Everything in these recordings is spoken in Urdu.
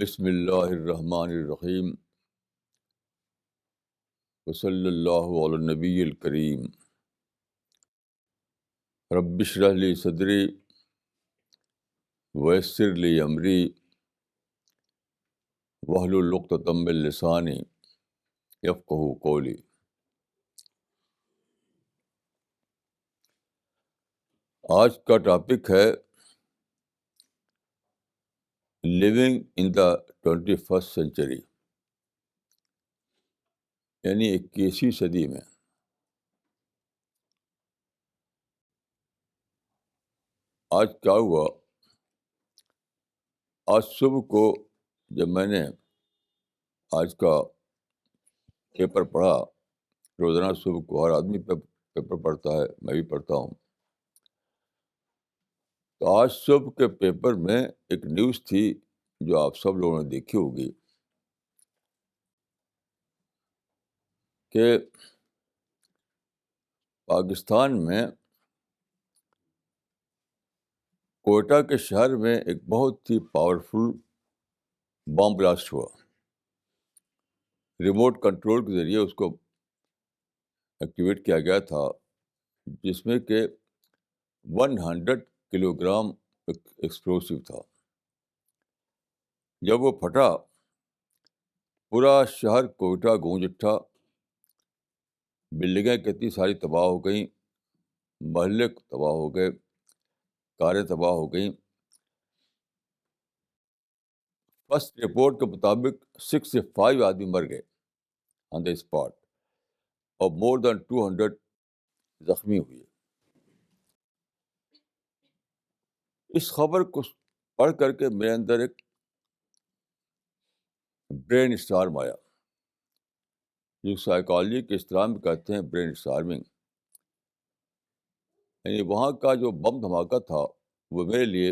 بسم اللہ الرحمن الرحیم وصلی اللہ علی النبی الکریم رب اشرح لی صدری ویسر لی امری واحلل عقدۃ من لسانی یفقہوا قولی۔ آج کا ٹاپک ہے living in the 21st century, یعنی 21ویں صدی میں۔ آج کیا ہوا، آج صبح کو جب میں نے آج کا پیپر پڑھا، روزانہ صبح کو ہر آدمی پیپر پڑھتا ہے، میں بھی پڑھتا ہوں، تو آج صبح کے پیپر میں ایک نیوز تھی جو آپ سب لوگوں نے دیکھی ہوگی کہ پاکستان میں کوئٹہ کے شہر میں ایک بہت ہی پاورفل بم بلاسٹ ہوا۔ ریموٹ کنٹرول کے ذریعے اس کو ایکٹیویٹ کیا گیا تھا، جس میں کہ 100 کلو گرام ایکسپلوسو تھا۔ جب وہ پھٹا، پورا شہر کوئٹہ گونج اٹھا، بلڈنگیں کتنی ساری تباہ ہو گئیں، محلے تباہ ہو گئے، کاریں تباہ ہو گئیں۔ فرسٹ رپورٹ کے مطابق 6 سے 5 آدمی مر گئے آن دا اسپاٹ، اور مور دین 200 زخمی ہوئے۔ اس خبر کو پڑھ کر کے میرے اندر ایک برین اسٹارم آیا، جو سائیکالوجی کے اصطلاح میں کہتے ہیں برین اسٹارمنگ۔ یعنی وہاں کا جو بم دھماکہ تھا وہ میرے لیے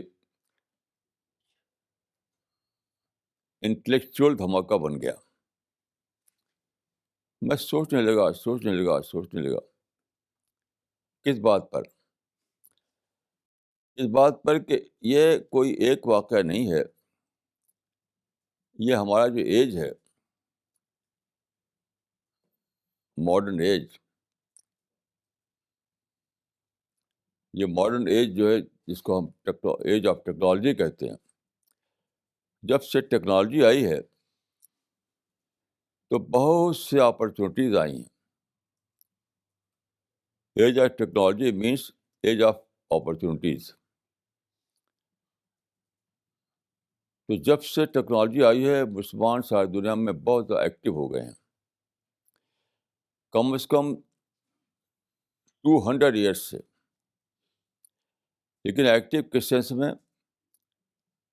انٹلیکچوئل دھماکہ بن گیا۔ میں سوچنے لگا کس بات پر؟ اس بات پر کہ یہ کوئی ایک واقعہ نہیں ہے، یہ ہمارا جو ایج ہے، ماڈرن ایج، یہ ماڈرن ایج جو ہے، جس کو ہم ایج آف ٹیکنالوجی کہتے ہیں، جب سے ٹیکنالوجی آئی ہے تو بہت سے اپرچونیٹیز آئی ہیں۔ Age of technology means age of opportunities. تو جب سے ٹیکنالوجی آئی ہے، مسلمان ساری دنیا میں بہت زیادہ ایکٹیو ہو گئے ہیں۔ کم از کم 200 ایئرس سے۔ لیکن ایکٹیو کس سینس میں؟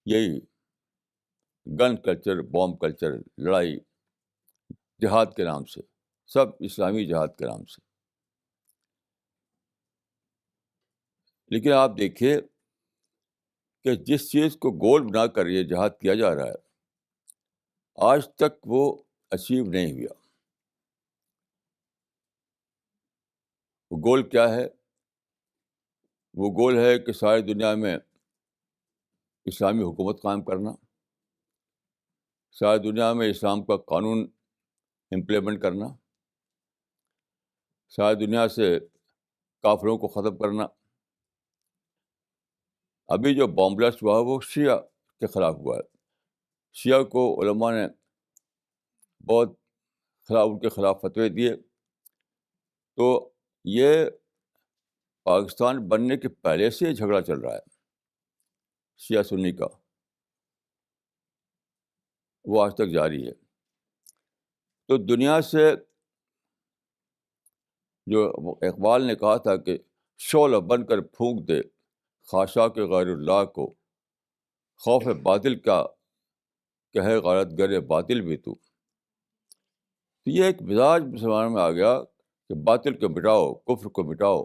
یہی گن کلچر، بام کلچر، لڑائی، جہاد کے نام سے، سب اسلامی جہاد کے نام سے۔ لیکن آپ دیکھیے کہ جس چیز کو گول بنا کر یہ جہاد کیا جا رہا ہے، آج تک وہ اچیو نہیں ہوا۔ وہ گول کیا ہے؟ وہ گول ہے کہ ساری دنیا میں اسلامی حکومت قائم کرنا، ساری دنیا میں اسلام کا قانون امپلیمنٹ کرنا، ساری دنیا سے کافروں کو ختم کرنا۔ ابھی جو بام بلاسٹ ہوا ہے وہ شیعہ کے خلاف ہوا ہے۔ شیعہ کو علماء نے بہت ان کے خلاف فتوے دیے۔ تو یہ پاکستان بننے کے پہلے سے یہ جھگڑا چل رہا ہے شیعہ سنی کا، وہ آج تک جاری ہے۔ تو دنیا سے، جو اقبال نے کہا تھا کہ شعلہ بن کر پھونک دے خاشاک غیر اللہ کو، خوف باطل کا کہ ہے غارت گر باطل بھی تو یہ ایک مزاج مسلمانوں میں آ گیا کہ باطل کو مٹاؤ، کفر کو مٹاؤ،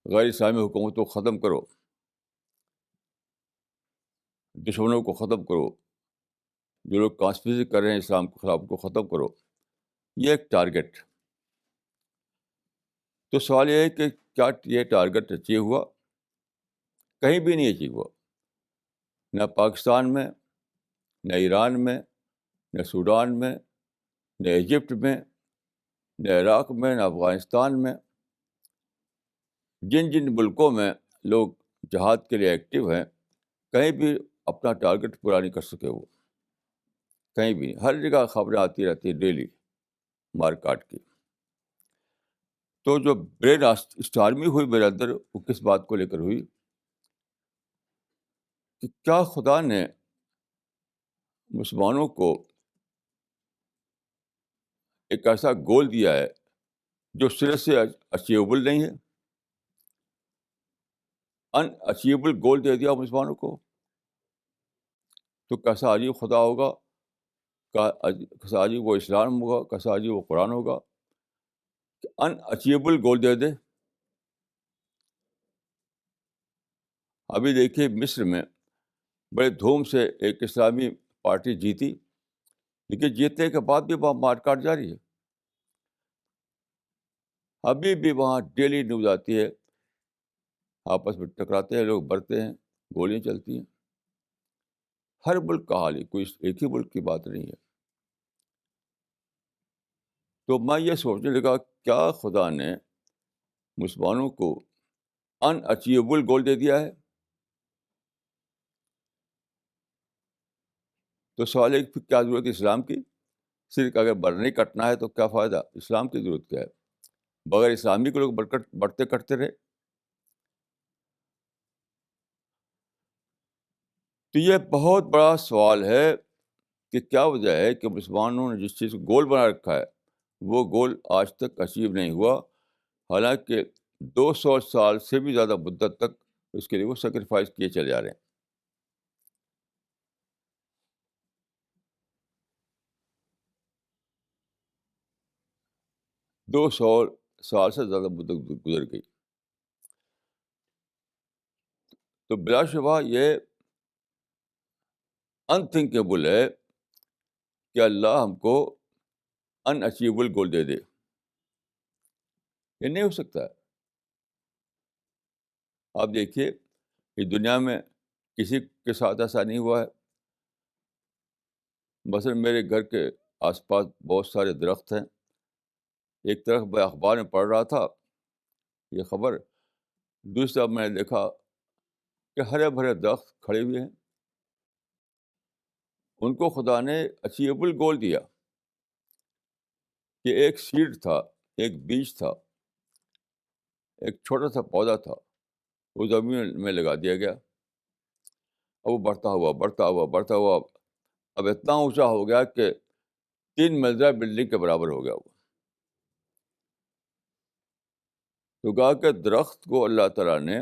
غیر اسلامی حکومت کو ختم کرو، دشمنوں کو ختم کرو، جو لوگ کانسپریسی کر رہے ہیں اسلام کے خلاف کو ختم کرو۔ یہ ایک ٹارگٹ۔ تو سوال یہ ہے کہ کیا یہ ٹارگٹ اچیو ہوا؟ کہیں بھی نہیں اچیو ہوا، نہ پاکستان میں، نہ ایران میں، نہ سوڈان میں، نہ ایجپٹ میں، نہ عراق میں، نہ افغانستان میں. جن جن ملکوں میں لوگ جہاد کے لیے ایکٹیو ہیں، کہیں بھی اپنا ٹارگٹ پورا نہیں کر سکے. وہ کہیں بھی، ہر جگہ خبریں آتی رہتی ہیں ڈیلی مار کاٹ کی. تو جو برین اسٹارمی ہوئی میرے اندر، وہ کس بات کو لے کر ہوئی کہ کیا خدا نے مسلمانوں کو ایک ایسا گول دیا ہے جو سرے سے اچیویبل نہیں ہے. ان اچیویبل گول دے دیا مسلمانوں کو. تو کیسا عجیب خدا ہوگا، کیسا عجیب وہ اسلام ہوگا، کیسا عجیب وہ قرآن ہوگا کہ ان اچیویبل گول دے دے. ابھی دیکھیے مصر میں بڑے دھوم سے ایک اسلامی پارٹی جیتی، لیکن جیتنے کے بعد بھی وہاں مار کاٹ جاری ہے. ابھی بھی وہاں ڈیلی نیوز آتی ہے، آپس میں ٹکراتے ہیں لوگ، برتے ہیں، گولیاں چلتی ہیں. ہر ملک کا حال ہے، کوئی ایک ہی ملک کی بات نہیں ہے. تو میں یہ سوچنے لگا کیا خدا نے مسلمانوں کو ان اچیویبل گول دے دیا ہے؟ تو سوال ہے کہ پھر کیا ضرورت ہے اسلام کی؟ صرف اگر برنے کٹنا ہے تو کیا فائدہ؟ اسلام کی ضرورت کیا ہے؟ بغیر اسلامی کے لوگ بڑھتے کٹتے رہے. تو یہ بہت بڑا سوال ہے کہ کیا وجہ ہے کہ مسلمانوں نے جس چیز کو گول بنا رکھا ہے وہ گول آج تک اچیو نہیں ہوا، حالانکہ 200 سال سے بھی زیادہ مدت تک اس کے لیے وہ سیکریفائس کیے چلے جا رہے ہیں. 200 سال سے زیادہ مدت گزر گئی. تو بلا شبہ یہ انتھنکیبل ہے کہ اللہ ہم کو ان اچیویبل گول دے دے. یہ نہیں ہو سکتا ہے. آپ دیکھیے اس دنیا میں کسی کے ساتھ ایسا نہیں ہوا ہے. مثلاً میرے گھر کے آس پاس بہت سارے درخت ہیں. ایک طرف میں اخبار میں پڑھ رہا تھا یہ خبر، دوسری طرف میں نے دیکھا کہ ہرے بھرے درخت کھڑے ہوئے ہیں. ان کو خدا نے اچیویبل گول دیا کہ ایک سیڈ تھا، ایک بیج تھا، ایک چھوٹا سا پودا تھا، وہ زمین میں لگا دیا گیا. اب وہ بڑھتا ہوا بڑھتا ہوا بڑھتا ہوا، اب اتنا اونچا ہو گیا کہ 3 منزلہ بلڈنگ کے برابر ہو گیا. وہ تو کہا کہ درخت کو اللہ تعالیٰ نے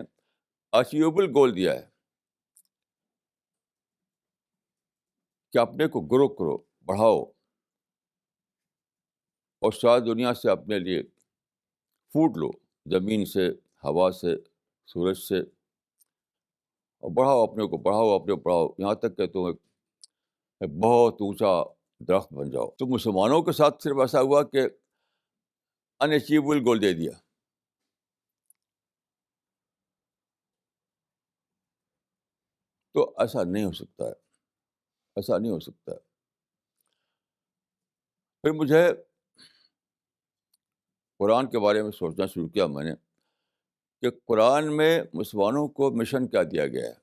اچیویبل گول دیا ہے کہ اپنے کو گرو کرو، بڑھاؤ، اور ساری دنیا سے اپنے لیے فوڈ لو، زمین سے، ہوا سے، سورج سے، اور بڑھاؤ اپنے کو، بڑھاؤ اپنے کو، بڑھاؤ یہاں تک کہ تم ایک بہت اونچا درخت بن جاؤ. تو مسلمانوں کے ساتھ صرف ایسا ہوا کہ ان اچیویبل گول دے دیا. تو ایسا نہیں ہو سکتا ہے، ایسا نہیں ہو سکتا ہے. پھر مجھے قرآن کے بارے میں سوچنا شروع کیا میں نے کہ قرآن میں مسلمانوں کو مشن کیا دیا گیا ہے.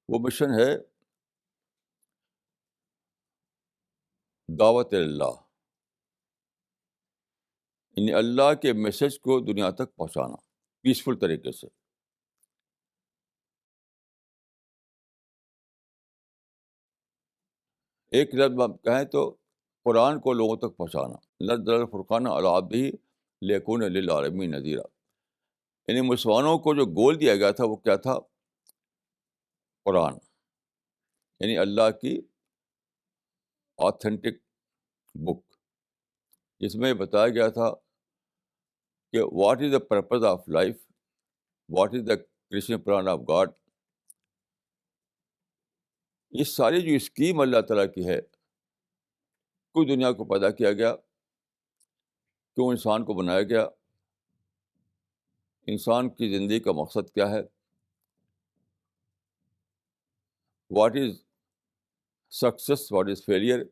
وہ مشن ہے دعوت اللہ، یعنی اللہ کے میسج کو دنیا تک پہنچانا پیسفل طریقے سے. ایک لفظ ہم کہیں تو قرآن کو لوگوں تک پہنچانا. نزل الفرقان علی عبدہ لیکون للعالمین نذیرا. یعنی مسلمانوں کو جو گول دیا گیا تھا وہ کیا تھا؟ قرآن، یعنی اللہ کی آتھینٹک بک، جس میں بتایا گیا تھا کہ what is the purpose of life, what is the creation plan of God. یہ ساری جو اسکیم اللہ تعالیٰ کی ہے، کیوں دنیا کو پیدا کیا گیا، کیوں انسان کو بنایا گیا، انسان کی زندگی کا مقصد کیا ہے، what is success, what is failure.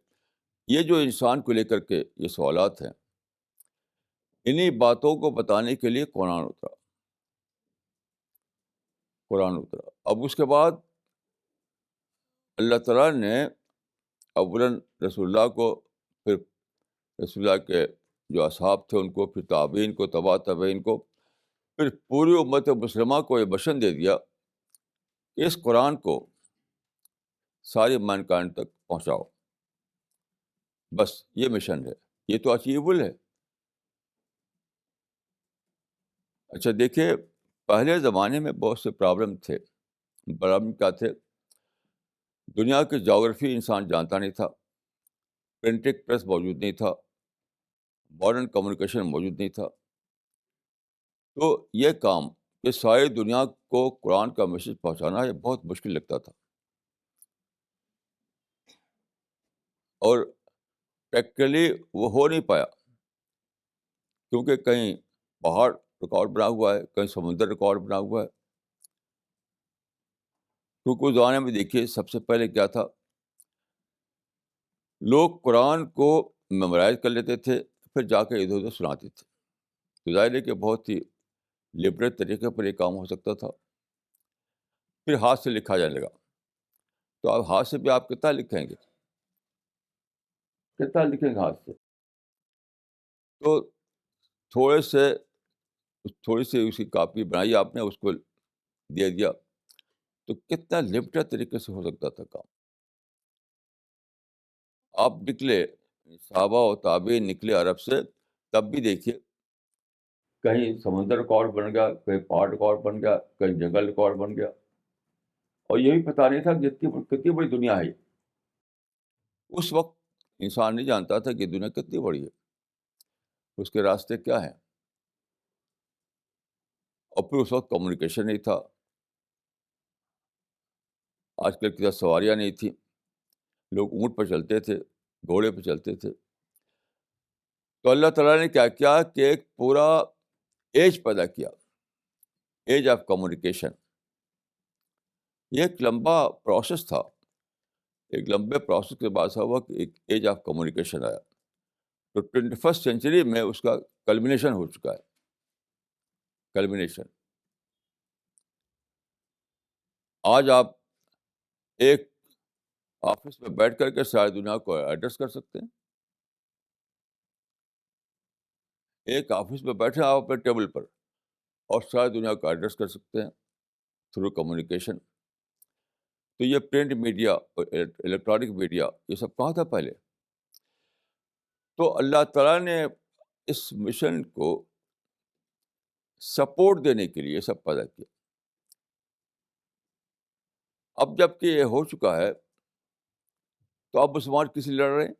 یہ جو انسان کو لے کر کے یہ سوالات ہیں, انہی باتوں کو بتانے کے لیے قرآن اترا. اب اس کے بعد اللہ تعالیٰ نے اولاً رسول اللہ کو, پھر رسول اللہ کے جو اصحاب تھے ان کو, پھر تابعین کو, تبع تابعین کو, پھر پوری امت مسلمہ کو یہ مشن دے دیا کہ اس قرآن کو ساری مینکائنڈ تک پہنچاؤ. بس یہ مشن ہے, یہ تو اچیویبل ہے. اچھا دیکھیے, پہلے زمانے میں بہت سے پرابلم تھے. پرابلم کیا تھے؟ دنیا کی جغرافی انسان جانتا نہیں تھا, پرنٹنگ پریس موجود نہیں تھا, ماڈرن کمیونیکیشن موجود نہیں تھا. تو یہ کام کہ ساری دنیا کو قرآن کا میسج پہنچانا یہ بہت مشکل لگتا تھا, اور پریکٹیکلی وہ ہو نہیں پایا, کیونکہ کہیں پہاڑ ریکارڈ بنا ہوا ہے, کہیں سمندر ریکارڈ بنا ہوا ہے. کیونکہ اس زمانے میں دیکھیے سب سے پہلے کیا تھا, لوگ قرآن کو میمورائز کر لیتے تھے, پھر جا کے ادھر ادھر سناتے تھے. تو ظاہر ہے کہ بہت ہی لبریٹ طریقے پر یہ کام ہو سکتا تھا. پھر ہاتھ سے لکھا جانے لگا. تو اب ہاتھ سے بھی آپ کتنا لکھیں گے, کتنا لکھیں گے ہاتھ سے؟ تو تھوڑی سی اس کی کاپی بنائی آپ نے, اس کو دے دیا, تو کتنا لمیٹڈ طریقے سے ہو سکتا تھا کام. آپ نکلے, صحابہ و تابعین نکلے عرب سے, تب بھی دیکھیے کہیں سمندر ریکارڈ بن گیا, کہیں پہاڑ ریکارڈ بن گیا, کہیں جنگل ریکارڈ بن گیا. اور یہ بھی پتہ نہیں تھا کہ کتنی بڑی دنیا ہے. اس وقت انسان نہیں جانتا تھا کہ دنیا کتنی بڑی ہے, اس کے راستے کیا ہیں. اور پھر اس وقت کمیونیکیشن نہیں تھا, آج کل کی طرح سواریاں نہیں تھیں, لوگ اونٹ پہ چلتے تھے, گھوڑے پہ چلتے تھے. تو اللہ تعالیٰ نے کیا کیا کہ ایک پورا ایج پیدا کیا, ایج آف کمیونیکیشن. یہ ایک لمبا پروسیس تھا. ایک لمبے پروسیس کے بعد ہوا کہ ایک ایج آف کمیونیکیشن آیا. تو 21 سینچری میں اس کا کلمنیشن ہو چکا ہے. کلمنیشن. آج آپ ایک آفس میں بیٹھ کر کے ساری دنیا کو ایڈریس کر سکتے ہیں. ایک آفس میں بیٹھے آپ اپنے ٹیبل پر, اور ساری دنیا کو ایڈریس کر سکتے ہیں تھرو کمیونیکیشن. تو یہ پرنٹ میڈیا اور الیکٹرانک میڈیا یہ سب کہاں تھا پہلے. تو اللہ تعالیٰ نے اس مشن کو سپورٹ دینے کے لیے یہ سب پیدا کیا. اب جب کہ یہ ہو چکا ہے, تو اب مسلمان کس لیے لڑ رہے ہیں,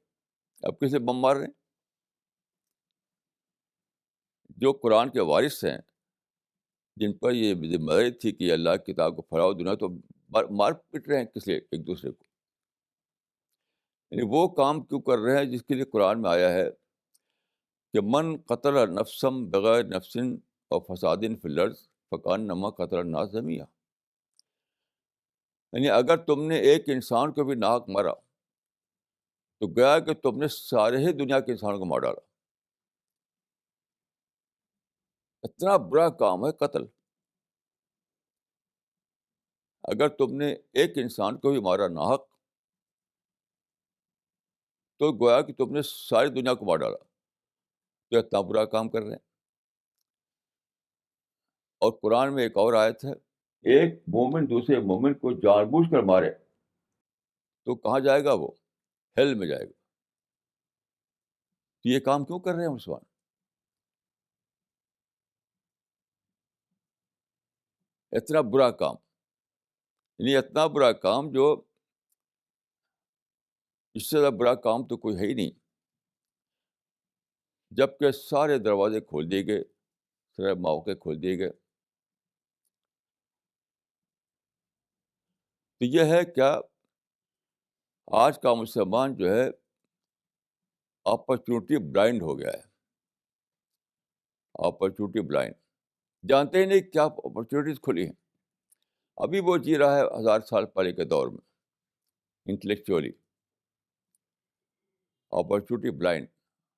اب کس لیے بم مار رہے ہیں؟ جو قرآن کے وارث ہیں, جن پر یہ ذمہ داری تھی کہ اللہ کی کتاب کو پھیلاؤ دنیا, تو مار پیٹ رہے ہیں کس لیے ایک دوسرے کو. یعنی وہ کام کیوں کر رہے ہیں جس کے لیے قرآن میں آیا ہے کہ من قتل نفسم بغیر نفس اور فساد فی الارض فکانما قتل الناس جمیعا. یعنی اگر تم نے ایک انسان کو بھی ناحق مارا تو گیا کہ تم نے سارے ہی دنیا کے انسانوں کو مار ڈالا. اتنا برا کام ہے قتل. اگر تم نے ایک انسان کو بھی مارا ناحق تو گویا کہ تم نے ساری دنیا کو مار ڈالا. تو اتنا برا کام کر رہے ہیں. اور قرآن میں ایک اور آیت ہے, ایک مومن دوسرے مومن کو جان بوجھ کر مارے تو کہاں جائے گا, وہ ہیل میں جائے گا. تو یہ کام کیوں کر رہے ہیں مسلمان؟ اتنا برا کام, یعنی اتنا برا کام جو اس سے زیادہ برا کام تو کوئی ہے ہی نہیں. جب کہ سارے دروازے کھول دیے گئے, سارے مواقع کھول دیے گئے. تو یہ ہے کیا, آج کا مسلمان جو ہے اپرچونٹی بلائنڈ ہو گیا ہے. اپرچونٹی بلائنڈ, جانتے ہی نہیں کیا اپرچونیٹیز کھلی ہیں. ابھی وہ جی رہا ہے 1000 سال پہلے کے دور میں. Intellectually, opportunity blind.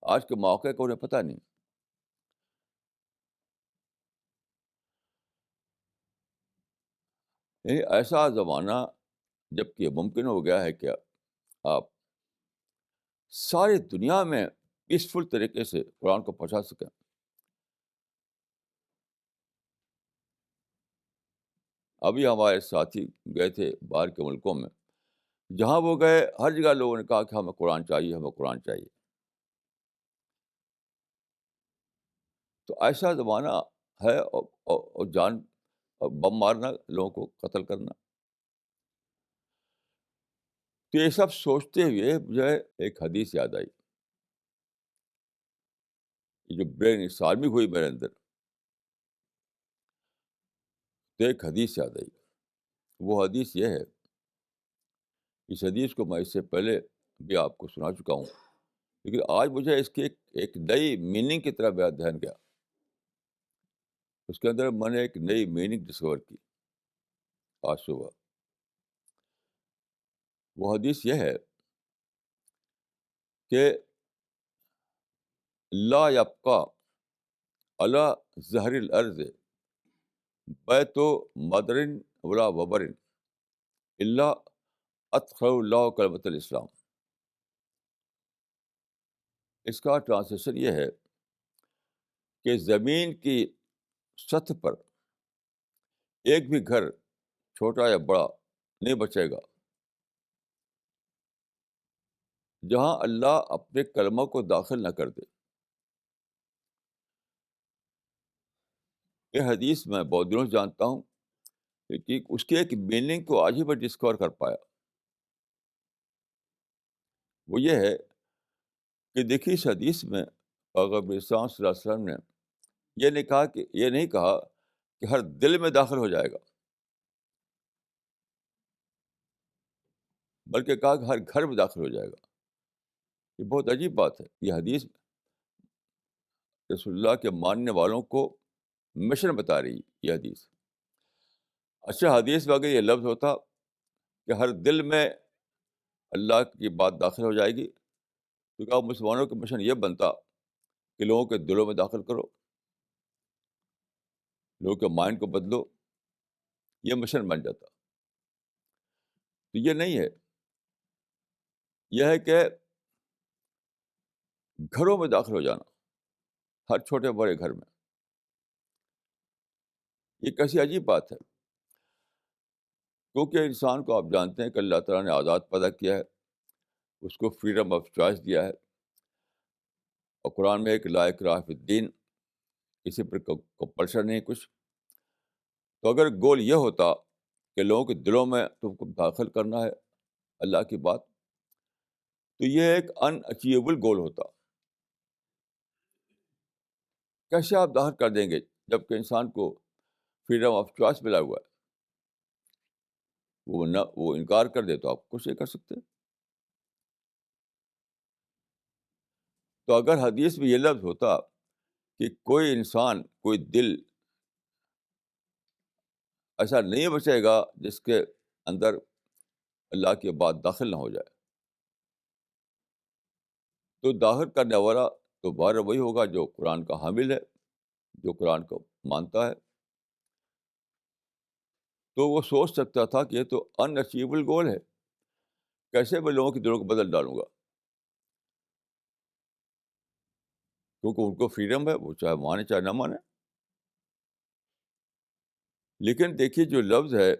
آج کے موقع کو انہیں پتہ نہیں. یعنی ایسا زمانہ جب کہ ممکن ہو گیا ہے کہ آپ ساری دنیا میں پیسفل طریقے سے قرآن کو پہنچا سکیں. ابھی ہمارے ساتھی گئے تھے باہر کے ملکوں میں، جہاں وہ گئے ہر جگہ لوگوں نے کہا کہ ہمیں قرآن چاہیے، ہمیں قرآن چاہیے. تو ایسا زمانہ ہے، اور جان اور بم مارنا، لوگوں کو قتل کرنا. تو یہ سب سوچتے ہوئے مجھے ایک حدیث یاد آئی. یہ جو برین اسٹارمنگ ہوئی میرے اندر، تو ایک حدیث یاد آئی. وہ حدیث یہ ہے، اس حدیث کو میں اس سے پہلے بھی آپ کو سنا چکا ہوں، لیکن آج مجھے اس کی ایک نئی میننگ کی طرف میرا دھیان گیا. اس کے اندر میں نے ایک نئی میننگ ڈسکور کی آج صبح. وہ حدیث یہ ہے کہ لا یبقى علی ظہر الارض بیت مدر ولا وبر الا ادخل اللہ کلمۃ الاسلام. اس کا ٹرانسلیشن یہ ہے کہ زمین کی سطح پر ایک بھی گھر، چھوٹا یا بڑا، نہیں بچے گا جہاں اللہ اپنے کلمہ کو داخل نہ کر دے. یہ حدیث میں بہت دنوں سے جانتا ہوں، کہ اس کے ایک میننگ کو آج ہی میں ڈسکور کر پایا. وہ یہ ہے کہ دیکھیے، اس حدیث میں اگر اسلام صلی اللہ علیہ وسلم نے یہ نہیں کہا کہ ہر دل میں داخل ہو جائے گا، بلکہ کہا کہ ہر گھر میں داخل ہو جائے گا. یہ بہت عجیب بات ہے. یہ حدیث رسول اللہ کے ماننے والوں کو مشن بتا رہی ہے. یہ حدیث، اچھا، حدیث میں اگر یہ لفظ ہوتا کہ ہر دل میں اللہ کی بات داخل ہو جائے گی، تو کیا مسلمانوں کا مشن یہ بنتا کہ لوگوں کے دلوں میں داخل کرو، لوگوں کے مائنڈ کو بدلو. یہ مشن بن جاتا. تو یہ نہیں ہے. یہ ہے کہ گھروں میں داخل ہو جانا، ہر چھوٹے بڑے گھر میں. یہ کیسی عجیب بات ہے، کیونکہ انسان کو آپ جانتے ہیں کہ اللہ تعالیٰ نے آزاد پیدا کیا ہے، اس کو فریڈم آف چوائس دیا ہے. اور قرآن میں ایک لا اکراہ فی الدین، کسی پر کمپلشن نہیں کچھ. تو اگر گول یہ ہوتا کہ لوگوں کے دلوں میں تم کو داخل کرنا ہے اللہ کی بات، تو یہ ایک ان اچیویبل گول ہوتا. کیسے آپ داخل کر دیں گے جب کہ انسان کو فریڈم آف چوائس ملا ہوا ہے؟ وہ انکار کر دے تو آپ کچھ نہیں کر سکتے. تو اگر حدیث میں یہ لفظ ہوتا کہ کوئی انسان، کوئی دل ایسا نہیں بچے گا جس کے اندر اللہ کی بات داخل نہ ہو جائے، تو داخل کرنے والا تو بار وہی ہوگا جو قرآن کا حامل ہے، جو قرآن کو مانتا ہے. تو وہ سوچ سکتا تھا کہ یہ تو ان اچیویبل گول ہے، کیسے میں لوگوں کے دلوں کو بدل ڈالوں گا؟ کیونکہ ان کو فریڈم ہے، وہ چاہے مانے چاہے نہ مانے. لیکن دیکھیے، جو لفظ ہے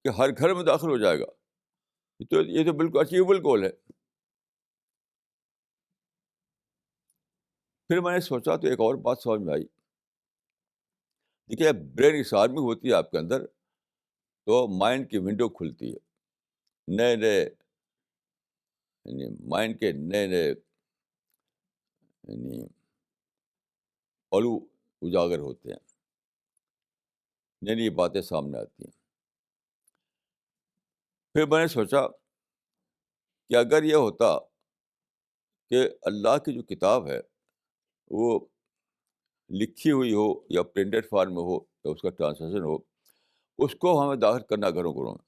کہ ہر گھر میں داخل ہو جائے گا، یہ تو بالکل اچیویبل گول ہے. پھر میں نے سوچا تو ایک اور بات سمجھ میں آئی. دیکھیے، برین اسارمنگ ہوتی ہے آپ کے اندر، تو مائنڈ کی ونڈو کھلتی ہے، نئے نئے، یعنی مائنڈ کے نئے نئے، یعنی پہلو اجاگر ہوتے ہیں، نئی نئی باتیں سامنے آتی ہیں. پھر میں نے سوچا کہ اگر یہ ہوتا کہ اللہ کی جو کتاب ہے وہ لکھی ہوئی ہو یا پرنٹڈ فارم میں ہو یا اس کا ٹرانسلیشن ہو، اس کو ہمیں داخل کرنا گھروں گھروں میں.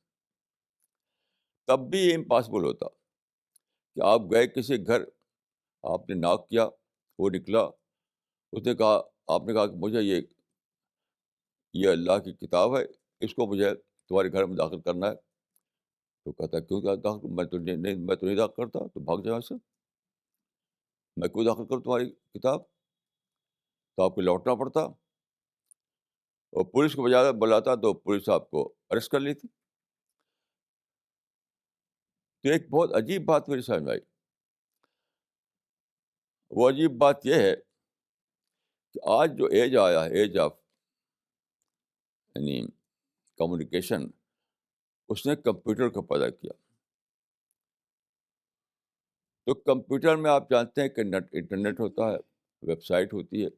تب بھی یہ امپاسبل ہوتا کہ آپ گئے کسی گھر، آپ نے ناک کیا، وہ نکلا، اس نے کہا، آپ نے کہا کہ مجھے یہ اللہ کی کتاب ہے، اس کو مجھے تمہارے گھر میں داخل کرنا ہے. تو کہتا ہے کیوں داخل، میں تو نہیں داخل کرتا، تو بھاگ جائے سے، میں کیوں داخل کروں تمہاری کتاب؟ تو آپ کو لوٹنا پڑتا، اور پولیس کو بلاتا تو پولیس آپ کو اریسٹ کر لیتی. تو ایک بہت عجیب بات میری سمجھ میں آئی. وہ عجیب بات یہ ہے کہ آج جو ایج آیا ہے، ایج آف یعنی کمیونیکیشن، اس نے کمپیوٹر کو پیدا کیا. تو کمپیوٹر میں آپ جانتے ہیں کہ انٹرنیٹ ہوتا ہے، ویب سائٹ ہوتی ہے،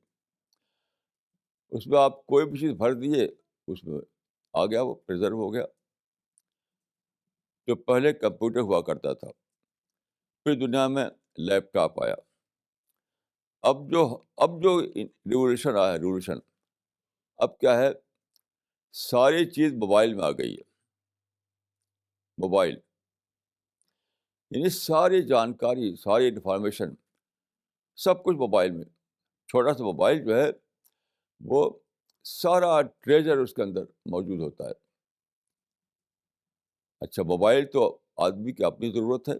اس میں آپ کوئی بھی چیز بھر دیے، اس میں آ گیا، وہ پریزرو ہو گیا. جو پہلے کمپیوٹر ہوا کرتا تھا، پھر دنیا میں لیپ ٹاپ آیا. اب جو ریولیوشن آیا ہے، ریولیوشن، اب کیا ہے، ساری چیز موبائل میں آ گئی ہے. موبائل یعنی ساری جانکاری، ساری انفارمیشن، سب کچھ موبائل میں. چھوٹا سا موبائل جو ہے، وہ سارا ٹریجر اس کے اندر موجود ہوتا ہے. اچھا، موبائل تو آدمی کی اپنی ضرورت ہے،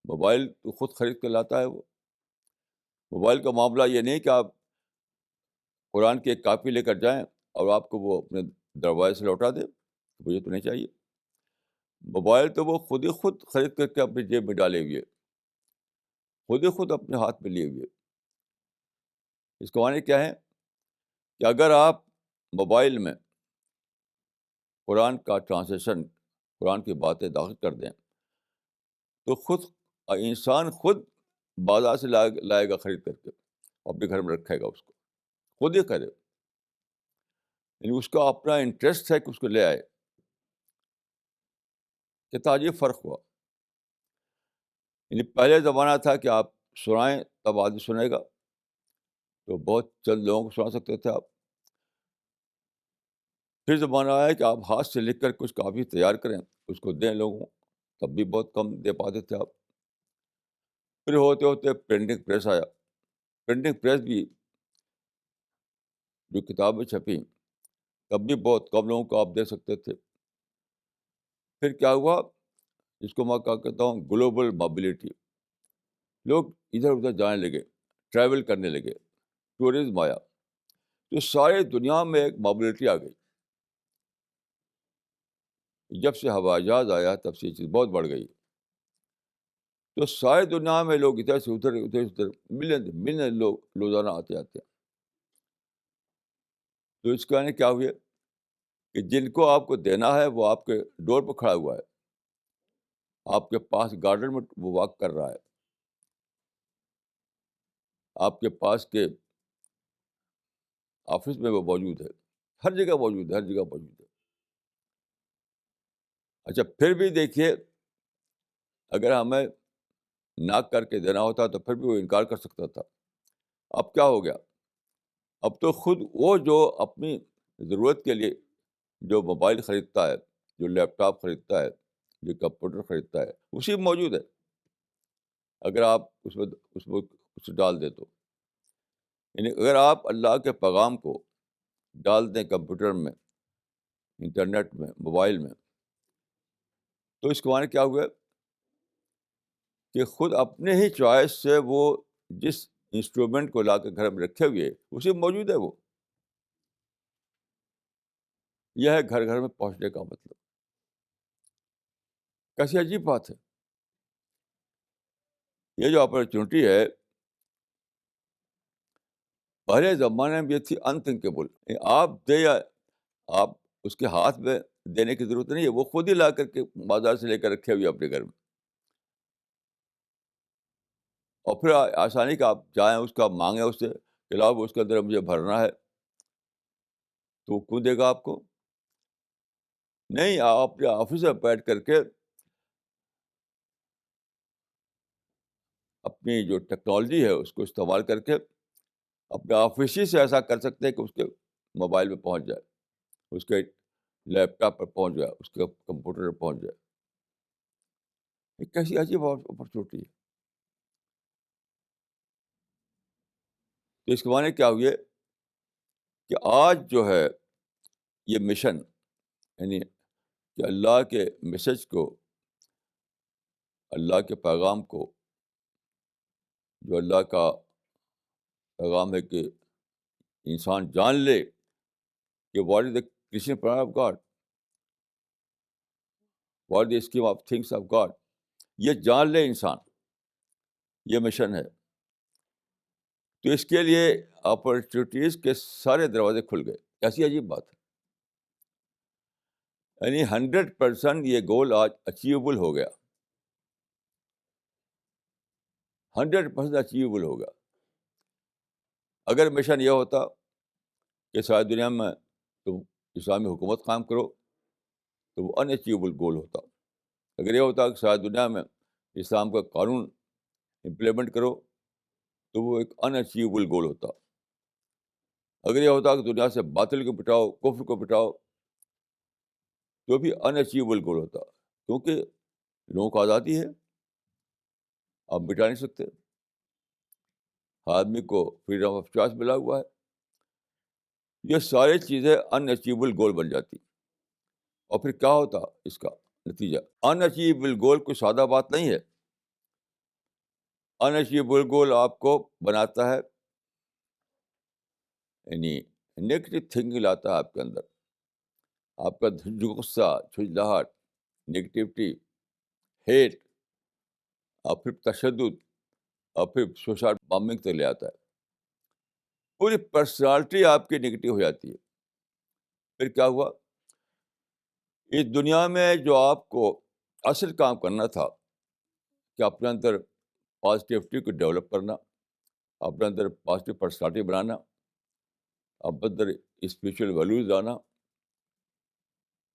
موبائل تو خود خرید کے لاتا ہے. وہ موبائل کا معاملہ یہ نہیں کہ آپ قرآن کی ایک کاپی لے کر جائیں اور آپ کو وہ اپنے دروازے سے لوٹا دے. مجھے تو نہیں چاہیے. موبائل تو وہ خود ہی خود خرید کر کے اپنی جیب میں ڈالے ہوئے، خود ہی خود اپنے ہاتھ میں لیے ہوئے. اس کا معنی کیا ہے کہ اگر آپ موبائل میں قرآن کا ٹرانسلیشن، قرآن کی باتیں داخل کر دیں، تو خود انسان خود بازار سے لائے گا خرید کر کے، اپنے گھر میں رکھے گا، اس کو خود ہی کرے. یعنی اس کا اپنا انٹرسٹ ہے کہ اس کو لے آئے. کتنا عجیب فرق ہوا. یعنی پہلے زمانہ تھا کہ آپ سنائیں تب آدمی سنے گا، تو بہت چند لوگوں کو سنا سکتے تھے آپ. پھر زمانہ آیا کہ آپ ہاتھ سے لکھ کر کچھ کاپی تیار کریں، اس کو دیں لوگوں کو، تب بھی بہت کم دے پاتے تھے آپ. پھر ہوتے ہوتے پرنٹنگ پریس آیا. پرنٹنگ پریس بھی جو کتابیں چھپیں، تب بھی بہت کم لوگوں کو آپ دے سکتے تھے. پھر کیا ہوا، جس کو میں کیا کہتا ہوں، گلوبل موبلٹی. لوگ ادھر ادھر جانے لگے، ٹریول کرنے لگے، ٹورزم آیا، تو ساری دنیا میں ایک موبلٹی آ گئی. جب سے ہوائی جہاز آیا تب سے یہ چیز بہت بڑھ گئی. تو ساری دنیا میں لوگ ادھر سے ادھر، ادھر سے ادھر، ملین ملین لوگ روزانہ آتے آتے ہیں. تو اس کا کیا ہوئے کہ جن کو آپ کو دینا ہے وہ آپ کے ڈور پہ کھڑا ہوا ہے، آپ کے پاس گارڈن میں وہ واک کر رہا ہے، آپ کے پاس کے آفس میں وہ موجود ہے، ہر جگہ موجود ہے، ہر جگہ موجود ہے. اچھا، پھر بھی دیکھیے، اگر ہمیں ناک کر کے دینا ہوتا تو پھر بھی وہ انکار کر سکتا تھا. اب کیا ہو گیا، اب تو خود وہ جو اپنی ضرورت کے لیے جو موبائل خریدتا ہے، جو لیپ ٹاپ خریدتا ہے، جو کمپیوٹر خریدتا ہے، اسی میں موجود ہے. اگر آپ اس میں اسے ڈال دیں تو، یعنی اگر آپ اللہ کے پیغام کو ڈال دیں کمپیوٹر میں، انٹرنیٹ میں، موبائل میں، تو اس کے معنی کیا ہوا کہ خود اپنے ہی چوائس سے وہ جس انسٹرومنٹ کو لا کے گھر میں رکھے ہوئے اسی میں موجود ہے. وہ یہ ہے گھر گھر میں پہنچنے کا مطلب. کیسی عجیب بات ہے. یہ جو اپرچونٹی ہے، پہلے زمانے میں یہ تھی انتھنکیبل. آپ دے یا آپ اس کے ہاتھ میں دینے کی ضرورت نہیں ہے، وہ خود ہی لا کر کے بازار سے لے کر رکھے ہوئے اپنے گھر میں. اور پھر آسانی کا آپ جائیں اس کا مانگیں اس سے کہ لاؤ اس کے اندر مجھے بھرنا ہے، تو وہ کیوں دے گا آپ کو؟ نہیں، آپ اپنے آفس میں بیٹھ کر کے اپنی جو ٹیکنالوجی ہے اس کو استعمال کر کے اپنے آفس ہی سے ایسا کر سکتے ہیں کہ اس کے موبائل میں پہنچ جائے، اس کے لیپ ٹاپ پر پہنچ گیا, اس کے کمپیوٹر پر پہنچ گیا. یہ کیسی عجیب اپرچونیٹی ہے. تو اس کے معنی کیا ہوئے کہ آج جو ہے یہ مشن, یعنی کہ اللہ کے میسج کو, اللہ کے پیغام کو, جو اللہ کا پیغام ہے کہ انسان جان لے کہ what is the creation plan of God, what is the scheme of things of God, یہ جان لے انسان, یہ مشن ہے. تو اس کے لیے اپرچونیٹیز کے سارے دروازے کھل گئے. ایسی عجیب بات ہے. یعنی 100% یہ گول آج اچیویبل ہو گیا, 100% اچیویبل ہو گیا. اگر مشن یہ ہوتا کہ ساری دنیا میں تم اسلامی حکومت قائم کرو تو وہ ان اچیویبل گول ہوتا. اگر یہ ہوتا کہ ساری دنیا میں اسلام کا قانون امپلیمنٹ کرو تو وہ ایک ان اچیویبل گول ہوتا. اگر یہ ہوتا کہ دنیا سے باطل کو مٹاؤ, کفر کو مٹاؤ, تو بھی ان اچیویبل گول ہوتا. کیونکہ لوگوں کو آزادی ہے, آپ مٹا نہیں سکتے. آدمی کو فریڈم آف چوائس ملا ہوا ہے. یہ ساری چیزیں ان اچیویبل گول بن جاتی. اور پھر کیا ہوتا اس کا نتیجہ؟ ان اچیویبل گول کوئی سادہ بات نہیں ہے. ان اچیویبل گول آپ کو بناتا ہے, یعنی نیگیٹو تھنکنگ لاتا ہے آپ کے اندر. آپ کا غصہ, جھنجھلاہٹ, نیگیٹیوٹی, ہیٹ, اور پھر تشدد, اور پھر سوسائڈ بامبنگ تک لے آتا ہے. پوری پرسنالٹی آپ کی نگیٹو ہو جاتی ہے. پھر کیا ہوا؟ اس دنیا میں جو آپ کو اصل کام کرنا تھا کہ اپنے اندر پازیٹیوٹی کو ڈیولپ کرنا, اپنے اندر پازیٹیو پرسنالٹی بنانا, اپنے اندر اسپریچول ویلیوز لانا,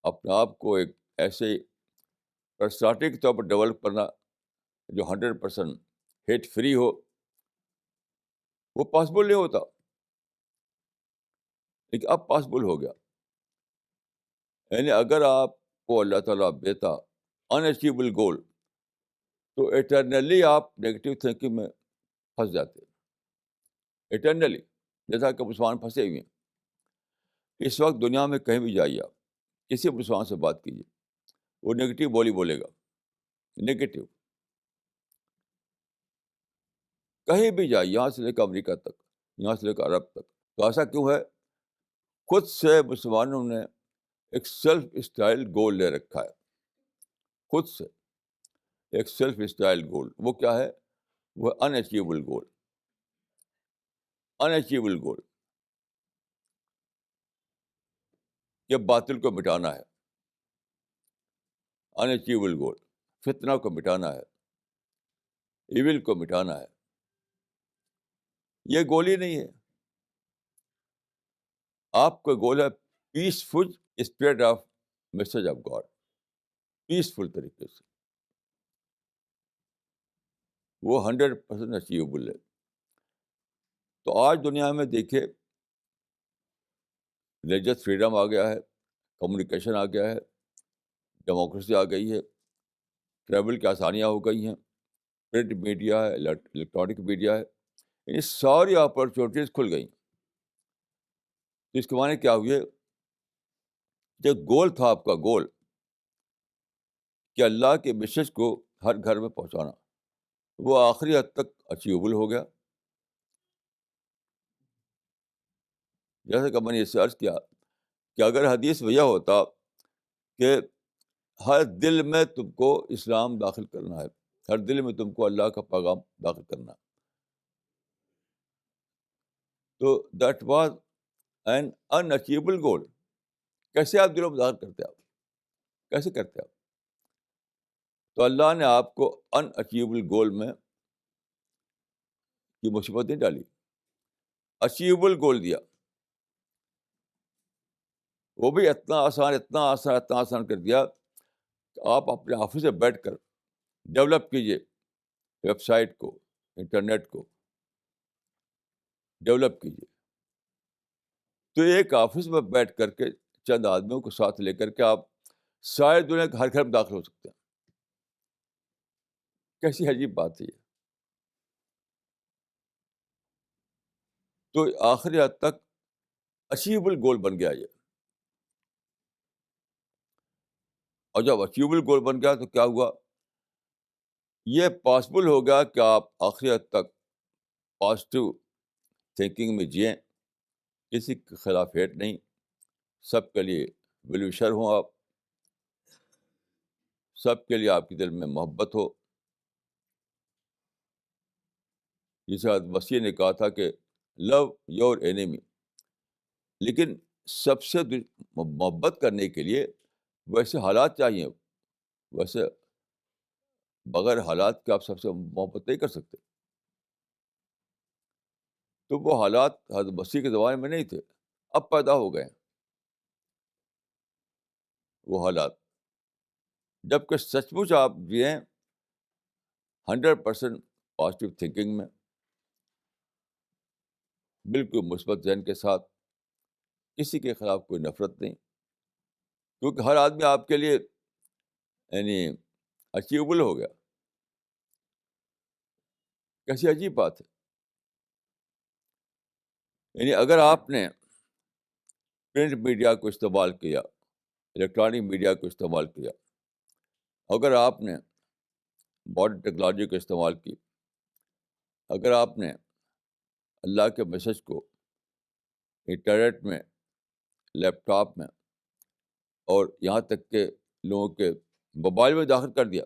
اپنے آپ کو ایک ایسے پرسنالٹی کے طور پر ڈیولپ کرنا جو 100% ہیٹ فری ہو, وہ پاسبل نہیں ہوتا. لیکن اب پاسبل ہو گیا. یعنی اگر آپ کو اللہ تعالیٰ دیتا ان اچیویبل گول تو ایٹرنلی آپ نیگیٹو تھنکنگ میں پھنس جاتے, ایٹرنلی, جیسا کہ مسلمان پھنسے ہوئے ہیں. اس وقت دنیا میں کہیں بھی جائیے, آپ کسی مسلمان سے بات کیجیے, وہ نیگیٹو بولے گا, نیگیٹو. کہیں بھی جائیے, یہاں سے لے کر امریکہ تک, یہاں سے لے کر عرب تک. تو ایسا کیوں ہے؟ خود سے مسلمانوں نے ایک سیلف اسٹائل گول لے رکھا ہے. خود سے ایک سیلف اسٹائل گول. وہ کیا ہے؟ وہ ان اچیویبل گول. ان اچیویبل گول کہ باطل کو مٹانا ہے. ان اچیویبل گول فتنہ کو مٹانا ہے, ایول کو مٹانا ہے. یہ گول ہی نہیں ہے. آپ کا گول ہے peaceful spread of message of God, peaceful طریقے سے. وہ 100% اچیویبل ہے. تو آج دنیا میں دیکھیے ریلیجس فریڈم آ گیا ہے, کمیونیکیشن آ گیا ہے, ڈیموکریسی آ گئی ہے, ٹریول کی آسانیاں ہو گئی ہیں, پرنٹ میڈیا ہے, الیکٹرانک میڈیا ہے, یہ ساری اپرچونیٹیز کھل گئیں. تو اس کے معنی کیا ہوئے؟ جو گول تھا آپ کا گول کہ اللہ کے میسج کو ہر گھر میں پہنچانا, وہ آخری حد تک اچیویبل ہو گیا. جیسے کہ میں نے یہ سرچ کیا کہ اگر حدیث میں یہ ہوتا کہ ہر دل میں تم کو اسلام داخل کرنا ہے, ہر دل میں تم کو اللہ کا پیغام داخل کرنا ہے, تو that was an unachievable goal. کیسے آپ دلوں میں داخل کرتے؟ آپ کیسے کرتے آپ؟ تو اللہ نے آپ کو ان اچیویبل گول میں کی مصیبت نہیں ڈالی, اچیویبل گول دیا. وہ بھی اتنا آسان, اتنا آسان, اتنا آسان کر دیا کہ آپ اپنے آفس سے بیٹھ کر ڈیولپ کیجیے ویب سائٹ کو, انٹرنیٹ کو ڈیولپ کیجیے. تو ایک آفس میں بیٹھ کر کے چند آدمیوں کو ساتھ لے کر کے آپ ساری دنیا کے ہر گھر میں داخل ہو سکتے ہیں. کیسی عجیب بات ہے یہ. تو آخری حد تک اچیویبل گول بن گیا یہ. اور جب اچیویبل گول بن گیا تو کیا ہوا؟ یہ پاسبل ہو گیا کہ آپ آخری حد تک پازیٹیو تھنکنگ میں جئیں، کسی کے خلاف ہیٹ نہیں، سب کے لیے ویلوشر ہوں آپ، سب کے لیے آپ کے دل میں محبت ہو. جسے حضرت مسیح نے کہا تھا کہ لو یور اینیمی. لیکن سب سے محبت کرنے کے لیے ویسے حالات چاہیے. ویسے بغیر حالات کے آپ سب سے محبت نہیں کر سکتے. تو وہ حالات حضرت مسیح کے زمانے میں نہیں تھے، اب پیدا ہو گئے وہ حالات. جبکہ سچ مچ آپ جئیں 100% پازیٹیو تھنکنگ میں، بالکل مثبت ذہن کے ساتھ، کسی کے خلاف کوئی نفرت نہیں، کیونکہ ہر آدمی آپ کے لیے یعنی اچیویبل ہو گیا. کیسی عجیب بات ہے. یعنی اگر آپ نے پرنٹ میڈیا کو استعمال کیا، الیکٹرانک میڈیا کو استعمال کیا، اگر آپ نے ماڈرن ٹیکنالوجی کا استعمال کی، اگر آپ نے اللہ کے میسج کو انٹرنیٹ میں، لیپ ٹاپ میں، اور یہاں تک کہ لوگوں کے موبائل میں داخل کر دیا،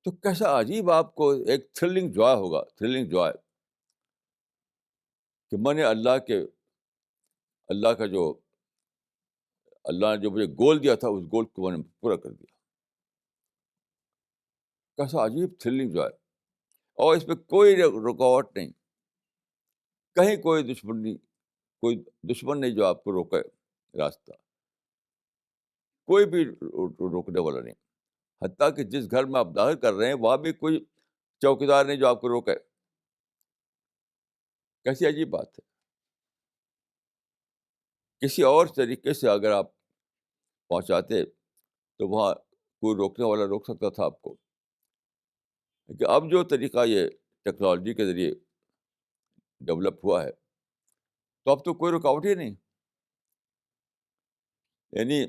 تو کیسا عجیب آپ کو ایک تھرلنگ جوائے ہوگا، تھرلنگ جوائے کہ میں نے اللہ کا جو اللہ نے جو مجھے گول دیا تھا اس گول کو میں نے پورا کر دیا. کیسا عجیب تھرلنگ جوائے. اور اس میں کوئی رکاوٹ نہیں، کہیں کوئی دشمن نہیں جو آپ کو روکے راستہ، کوئی بھی روکنے والا نہیں. حتیٰ کہ جس گھر میں آپ داخل کر رہے ہیں وہاں بھی کوئی چوکیدار نہیں جو آپ کو روکے. کیسی عجیب بات ہے. کسی اور طریقے سے اگر آپ پہنچاتے تو وہاں کوئی روکنے والا روک سکتا تھا آپ کو. کہ اب جو طریقہ یہ ٹیکنالوجی کے ذریعے ڈیولپ ہوا ہے تو اب تو کوئی رکاوٹ ہی نہیں. یعنی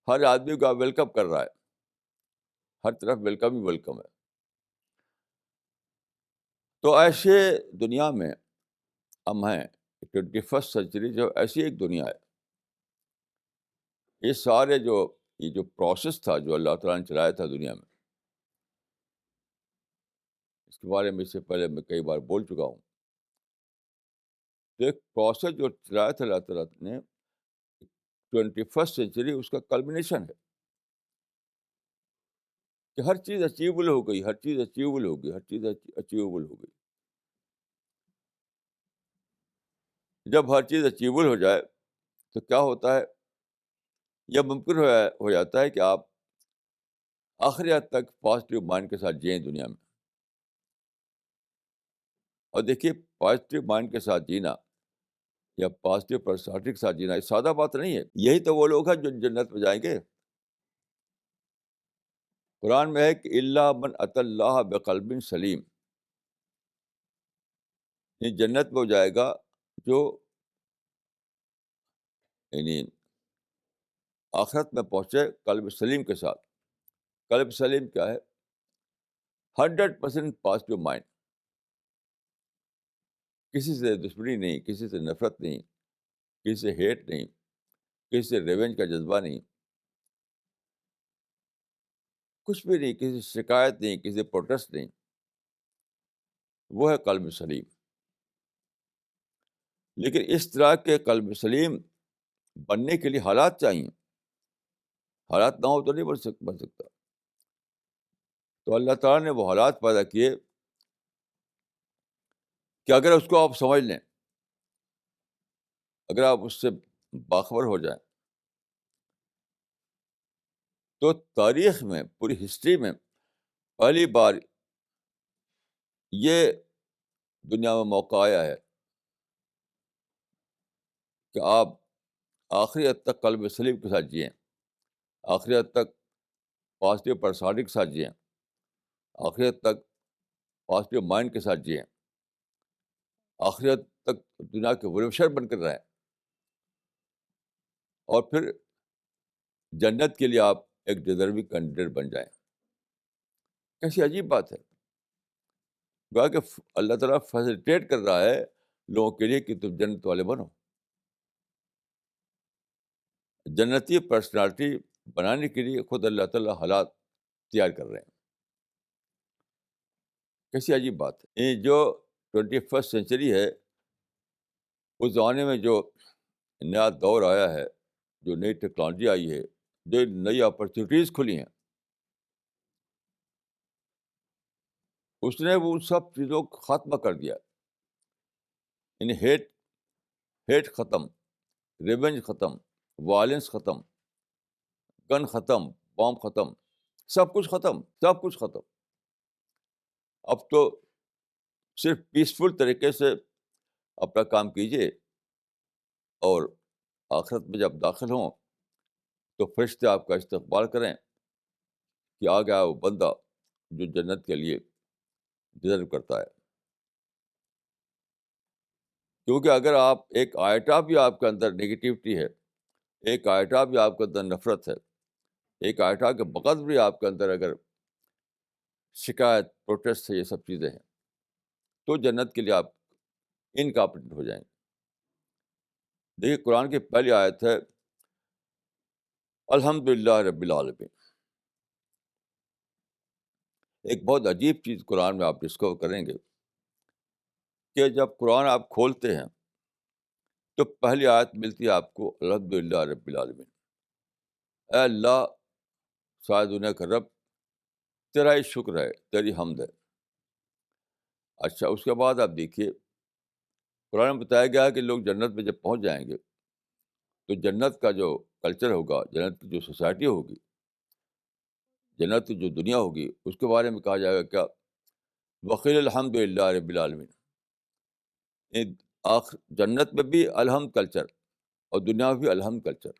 ہر آدمی کو ویلکم کر رہا ہے، ہر طرف ویلکم ہی ویلکم ہے. تو ایسے دنیا میں ہم ہیں، 21 سینچری جو ایسی ایک دنیا ہے. یہ سارے یہ جو پروسیس تھا جو اللہ تعالیٰ نے چلایا تھا دنیا میں، اس کے بارے میں اس سے پہلے میں کئی بار بول چکا ہوں. تو ایک پروسیس جو چلایا تھا اللہ تعالیٰ نے 21 سینچری، اس کا کلمنیشن ہے کہ ہر چیز اچیویبل ہو گئی، ہر چیز اچیویبل ہو گئی، ہر چیز اچیویبل ہو گئی. جب ہر چیز اچیویبل ہو جائے تو کیا ہوتا ہے؟ یہ ممکن ہو جاتا ہے کہ آپ آخری حد تک پازیٹیو مائنڈ کے ساتھ جئیں دنیا میں. اور دیکھیے، پازیٹیو مائنڈ کے ساتھ جینا یا پازیٹیو پرسنالٹی کے ساتھ جینا یہ سادہ بات نہیں ہے. یہی تو وہ لوگ ہیں جو جنت میں جائیں گے. قرآن میں ہے کہ اللہ من اتی اللہ بقلب سلیم، یہ جنت میں ہو جائے گا جو یعنی آخرت میں پہنچے قلب سلیم کے ساتھ. قلب سلیم کیا ہے؟ 100% پازیٹیو مائنڈ، کسی سے دشمنی نہیں، کسی سے نفرت نہیں، کسی سے ہیٹ نہیں، کسی سے ریونج کا جذبہ نہیں، کچھ بھی نہیں، کسی سے شکایت نہیں، کسی سے پروٹیسٹ نہیں. وہ ہے قلب سلیم. لیکن اس طرح کے قلب سلیم بننے کے لیے حالات چاہیے. حالات نہ ہو تو نہیں بن سکتا. تو اللہ تعالیٰ نے وہ حالات پیدا کیے کہ اگر اس کو آپ سمجھ لیں، اگر آپ اس سے باخبر ہو جائیں، تو تاریخ میں، پوری ہسٹری میں پہلی بار یہ دنیا میں موقع آیا ہے کہ آپ آخری حد تک قلب سلیم کے ساتھ جئیں، آخری حد تک پازیٹیو پرسنالٹی کے ساتھ جئیں، آخری حد تک پازیٹیو مائنڈ کے ساتھ جئیں، آخری حد تک دنیا کے ویلوشر بن کر رہیں، اور پھر جنت کے لیے آپ ایک ڈیزرونگ کینڈیڈیٹ بن جائیں۔ کیسی عجیب بات ہے! گویا کہ اللہ تعالیٰ فیسیلیٹیٹ کر رہا ہے لوگوں کے لیے کہ تم جنت والے بنو، جنتی پرسنالٹی بنانے کے لیے خود اللہ تعالیٰ حالات تیار کر رہے ہیں۔ کیسی عجیب بات ہے! یہ جو 21 سینچری ہے، اس زمانے میں جو نیا دور آیا ہے، جو نئی ٹیکنالوجی آئی ہے، جو نئی اپرچونیٹیز کھلی ہیں، اس نے وہ سب چیزوں کو ختم کر دیا۔ یعنی ہیٹ ختم، ریونج ختم، وائلنس ختم، گن ختم، بام ختم، سب کچھ ختم، سب کچھ ختم۔ اب تو صرف پیسفل طریقے سے اپنا کام کیجیے، اور آخرت میں جب داخل ہوں تو فرشتے آپ کا استقبال کریں کہ آ گیا وہ بندہ جو جنت کے لیے ڈیزرو کرتا ہے۔ کیونکہ اگر آپ ایک آئٹا بھی آپ کے اندر نگیٹیوٹی ہے، ایک آئٹا بھی آپ کے اندر نفرت ہے، ایک آئٹا کے بغض بھی آپ کے اندر اگر شکایت، پروٹیسٹ ہے، یہ سب چیزیں ہیں، تو جنت کے لیے آپ انکمپیٹنٹ ہو جائیں گے۔ دیکھیے قرآن کی پہلی آیت ہے الحمد للہ رب العالمین۔ ایک بہت عجیب چیز قرآن میں آپ ڈسکور کریں گے کہ جب قرآن آپ کھولتے ہیں تو پہلی آیت ملتی ہے آپ کو الحمد للہ رب العالمین۔ اے اللہ، ساری دنیا کا رب، تیرا ہی شکر ہے، تیری حمد ہے۔ اچھا، اس کے بعد آپ دیکھیے قرآن میں بتایا گیا ہے کہ لوگ جنت میں جب پہنچ جائیں گے تو جنت کا جو کلچر ہوگا، جنت کی جو سوسائٹی ہوگی، جنت کی جو دنیا ہوگی، اس کے بارے میں کہا جائے گا کیا؟ وقیل الحمد للہ رب العالمین۔ جنت میں بھی الحمد کلچر اور دنیا میں بھی الحمد کلچر،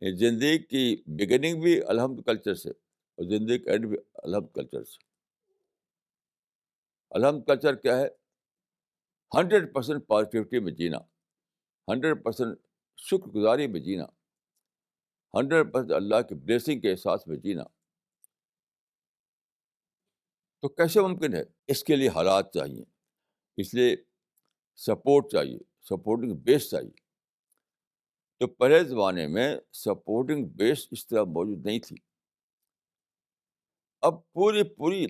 زندگی کی بگننگ بھی الحمد کلچر سے اور زندگی کا اینڈ بھی الحمد کلچر سے۔ الحمد کلچر کیا ہے؟ 100% پازیٹیوٹی میں جینا، 100% شکر گزاری میں جینا، 100% اللہ کی بلیسنگ کے احساس میں جینا۔ تو کیسے ممکن ہے؟ اس کے لیے حالات چاہیے، اس لیے سپورٹ چاہیے، سپورٹنگ بیس چاہیے۔ تو پہلے زمانے میں سپورٹنگ بیس اس طرح موجود نہیں تھی۔ اب پوری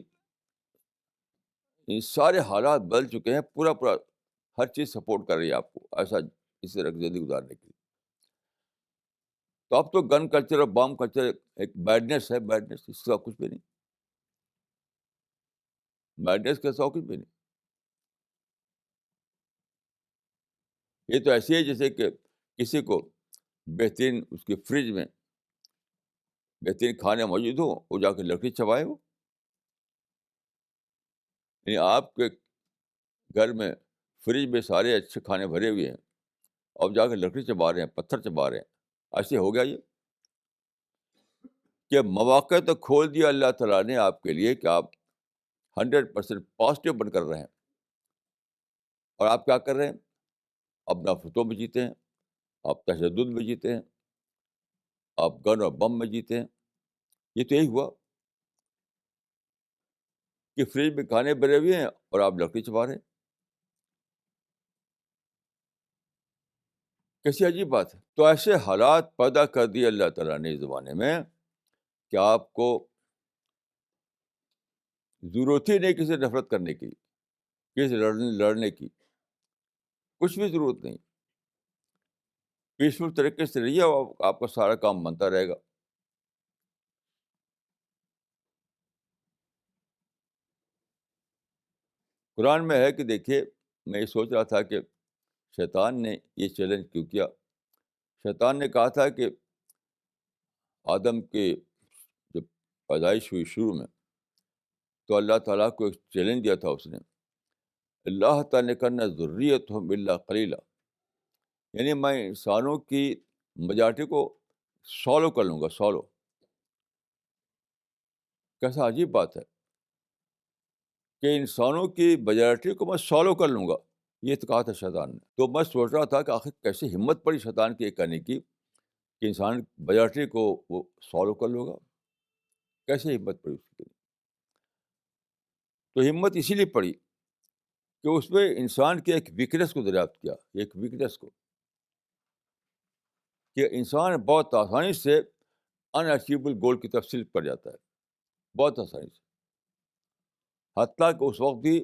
سارے حالات بدل چکے ہیں، پورا ہر چیز سپورٹ کر رہی ہے آپ کو ایسا اس طرح کی زندگی گزارنے کے لیے۔ تو اب تو گن کلچر اور بام کلچر ایک بیڈنس ہے، بیڈنس، اس کا کچھ بھی نہیں، بیڈنس کا سوا کچھ بھی نہیں۔ یہ تو ایسے ہی جیسے کہ کسی کو بہترین اس کی فریج میں بہترین کھانے موجود ہو، وہ جا کے لکڑی چبائے ہو۔ یعنی آپ کے گھر میں فریج میں سارے اچھے کھانے بھرے ہوئے ہیں، اور جا کے لکڑی چبا رہے ہیں، پتھر چبا رہے ہیں۔ ایسے ہو گیا یہ کہ مواقع تو کھول دیا اللہ تعالیٰ نے آپ کے لیے کہ آپ 100% پازیٹیو بن کر رہے ہیں، اور آپ کیا کر رہے ہیں؟ آپ نفرتوں میں جیتے ہیں، آپ تشدد میں جیتے ہیں، آپ گن اور بم میں جیتے ہیں۔ یہ تو یہی ہوا کہ فریج میں کھانے بھرے ہوئے ہیں اور آپ لکڑی چبا رہے ہیں۔ کیسی عجیب بات ہے! تو ایسے حالات پیدا کر دیے اللہ تعالیٰ نے اس زمانے میں کہ آپ کو ضرورت ہی نہیں کسی سے نفرت کرنے کی، کسی سے لڑنے کی، کچھ بھی ضرورت نہیں۔ پیسفل طریقے سے رہیے، آپ کا سارا کام بنتا رہے گا۔ قرآن میں ہے کہ دیکھیے، میں یہ سوچ رہا تھا کہ شیطان نے یہ چیلنج کیوں کیا۔ شیطان نے کہا تھا کہ آدم کے جب پیدائش ہوئی شروع میں، تو اللہ تعالیٰ کو ایک چیلنج دیا تھا اس نے، اللہ تعالیٰ نے کرنا ضروریت ہو بلّہ قلیلہ، یعنی میں انسانوں کی میجارٹی کو سالو کر لوں گا. سالو کیسا عجیب بات ہے کہ انسانوں کی میجارٹی کو میں سالو کر لوں گا. یہ تو کہا تھا شیطان نے. تو میں سوچ رہا تھا کہ آخر کیسے ہمت پڑی شیطان کی یہ کہنے کی کہ انسان میجارٹی کو وہ سالو کر لوں گا. کیسے ہمت پڑی اس کی؟ تو ہمت اسی لیے پڑی کہ اس میں انسان کے ایک ویکنیس کو دریافت کیا. ایک ویکنیس کو کہ انسان بہت آسانی سے ان اچیویبل گول کی طرف سلپ کر جاتا ہے. بہت آسانی سے. حتیٰ کہ اس وقت بھی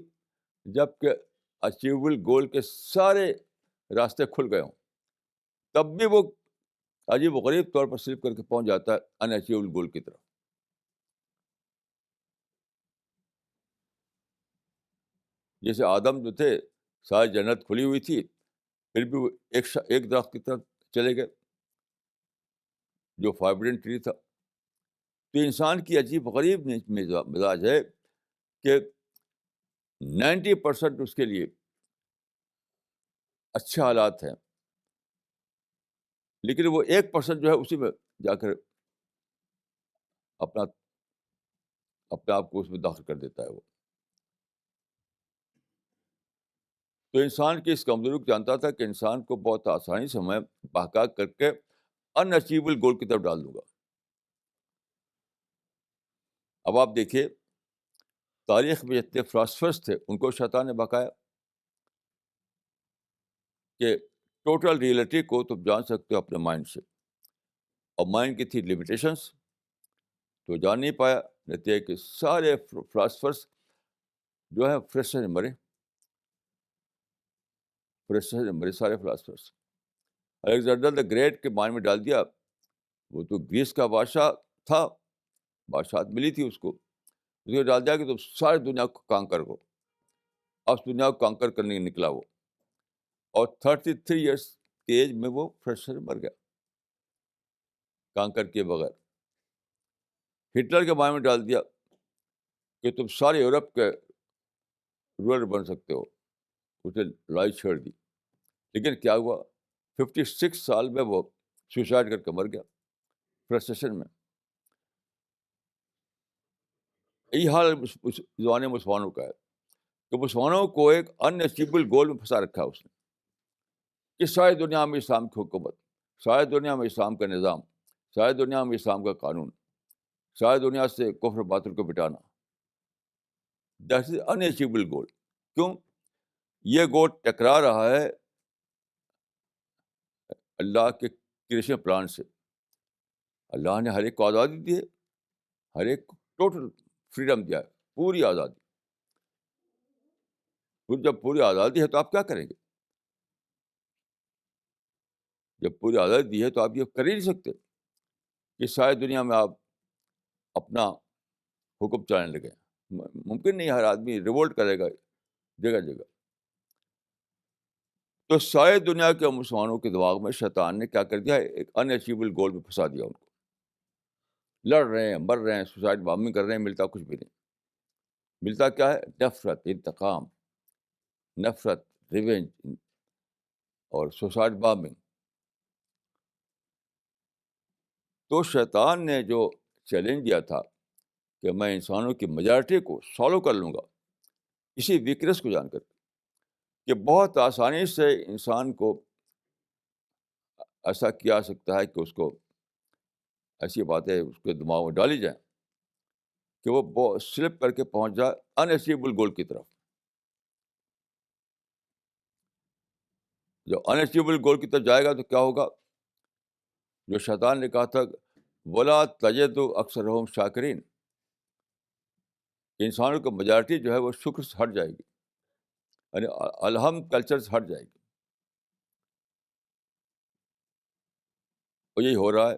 جب کہ اچیویبل گول کے سارے راستے کھل گئے ہوں تب بھی وہ عجیب و غریب طور پر سلپ کر کے پہنچ جاتا ہے ان اچیویبل گول کی طرف. جیسے آدم جو تھے ساری جنت کھلی ہوئی تھی پھر بھی وہ ایک درخت کی طرف چلے گئے جو فاربڈن ٹری تھا. تو انسان کی عجیب غریب مزاج ہے کہ 90% اس کے لیے اچھے حالات ہیں لیکن وہ 1% جو ہے اسی میں جا کر اپنا اپنے آپ کو اس میں داخل کر دیتا ہے وہ. تو انسان کی اس کمزوری کو جانتا تھا کہ انسان کو بہت آسانی سے میں بہکا کر کے ان اچیویبل گول کی طرف ڈال دوں گا. اب آپ دیکھیے تاریخ میں جتنے فلاسفرس تھے ان کو شیطان نے بہکایا کہ ٹوٹل ریئلٹی کو تم جان سکتے ہو اپنے مائنڈ سے, اور مائنڈ کی تھی لمیٹیشنس تو جان نہیں پایا. نتیجہ کہ سارے فلاسفرس جو ہے فرسٹریشن میں مرے سارے فلاسفرس. الیگزینڈر دا گریٹ کے مائنڈ میں ڈال دیا. وہ تو گریس کا بادشاہ تھا, بادشاہت ملی تھی اس کو ڈال دیا کہ تم ساری دنیا کو کانکر کرو. اب دنیا کو کانکر کرنے نکلا وہ, اور 33 ایئرس کی ایج میں وہ فرسٹریشن مر گیا کانکر کیے بغیر. ہٹلر کے مائنڈ میں ڈال دیا کہ تم سارے یورپ کے رولر بن سکتے ہو, اسے لڑائی چھیڑ دی. لیکن کیا ہوا 56 سال میں وہ سوسائڈ کر کے مر گیا فرسٹریشن میں. یہی حال اس زمانے میں مسلمانوں کا ہے کہ مسلمانوں کو ایک ان اچیویبل گول میں پھنسا رکھا ہے اس نے کہ ساری دنیا میں اسلام کی حکومت, ساری دنیا میں اسلام کا نظام, ساری دنیا میں اسلام کا قانون, ساری دنیا سے کفر باطل کو مٹانا. دیٹ از ان اچیویبل گول. کیوں؟ یہ گول ٹکرا رہا ہے اللہ کے کریشن پلان سے. اللہ نے ہر ایک کو آزادی دی ہے, ہر ایک کو ٹوٹل فریڈم دیا ہے, پوری آزادی. پھر جب پوری آزادی ہے تو آپ کیا کریں گے؟ جب پوری آزادی دی ہے تو آپ یہ کر ہی نہیں سکتے کہ ساری دنیا میں آپ اپنا حکم چلانے لگے. ممکن نہیں, ہر آدمی ریوولٹ کرے گا جگہ جگہ. تو ساری دنیا کے مسلمانوں کے دماغ میں شیطان نے کیا کر دیا, ایک ان اچیویبل گول میں پھنسا دیا ان کو. لڑ رہے ہیں, مر رہے ہیں, سوسائڈ بامبنگ کر رہے ہیں, ملتا کچھ بھی نہیں. ملتا کیا ہے؟ نفرت, انتقام, نفرت, ریونج اور سوسائڈ بامبنگ. تو شیطان نے جو چیلنج دیا تھا کہ میں انسانوں کی میجارٹی کو سالو کر لوں گا, اسی ویکنیس کو جان کر کہ بہت آسانی سے انسان کو ایسا کیا سکتا ہے کہ اس کو ایسی باتیں اس کے دماغ میں ڈالی جائیں کہ وہ سلپ کر کے پہنچ جائے ان اچیویبل گول کی طرف. جو ان اچیویبل گول کی طرف جائے گا تو کیا ہوگا؟ جو شیطان نے کہا تھا ولا تجد اکثرہم شاکرین, انسانوں کی میجارٹی جو ہے وہ شکر سے ہٹ جائے گی, یعنی الحمد کلچر سے ہٹ جائے گی. اور یہی ہو رہا ہے.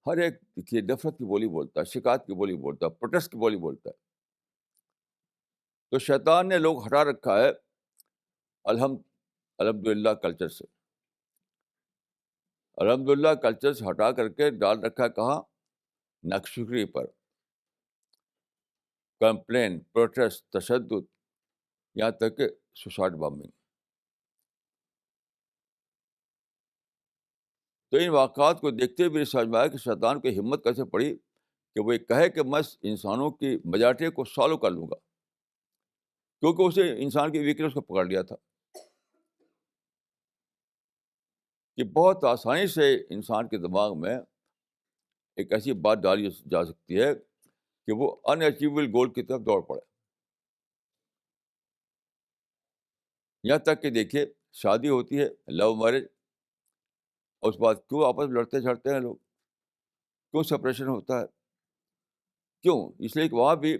ہر ایک دیکھیے نفرت کی بولی بولتا ہے, شکایت کی بولی بولتا ہے, پروٹیسٹ کی بولی بولتا ہے. تو شیطان نے لوگ ہٹا رکھا ہے الحمد للہ کلچر سے. الحمد للہ کلچر سے ہٹا کر کے ڈال رکھا ہے کہاں؟ نقشگری پر, کمپلین, پروٹیسٹ, تشدد, یہاں تک کہ سوسائڈ بامبنگ. تو ان واقعات کو دیکھتے ہوئے سمجھ میں آیا کہ شیطان کو ہمت کیسے پڑی کہ وہ یہ کہے کہ میں انسانوں کی میجارٹی کو سالو کر لوں گا، کیونکہ اسے انسان کی ویکنس کو پکڑ لیا تھا کہ بہت آسانی سے انسان کے دماغ میں ایک ایسی بات ڈالی جا سکتی ہے کہ وہ ان اچیویبل گول کی طرف دوڑ پڑے. یہاں تک کہ دیکھیے شادی ہوتی ہے، لو میرج، اور اس کے بعد کیوں آپس میں لڑتے جھڑتے ہیں لوگ، کیوں سپریشن ہوتا ہے؟ کیوں؟ اس لیے کہ وہاں بھی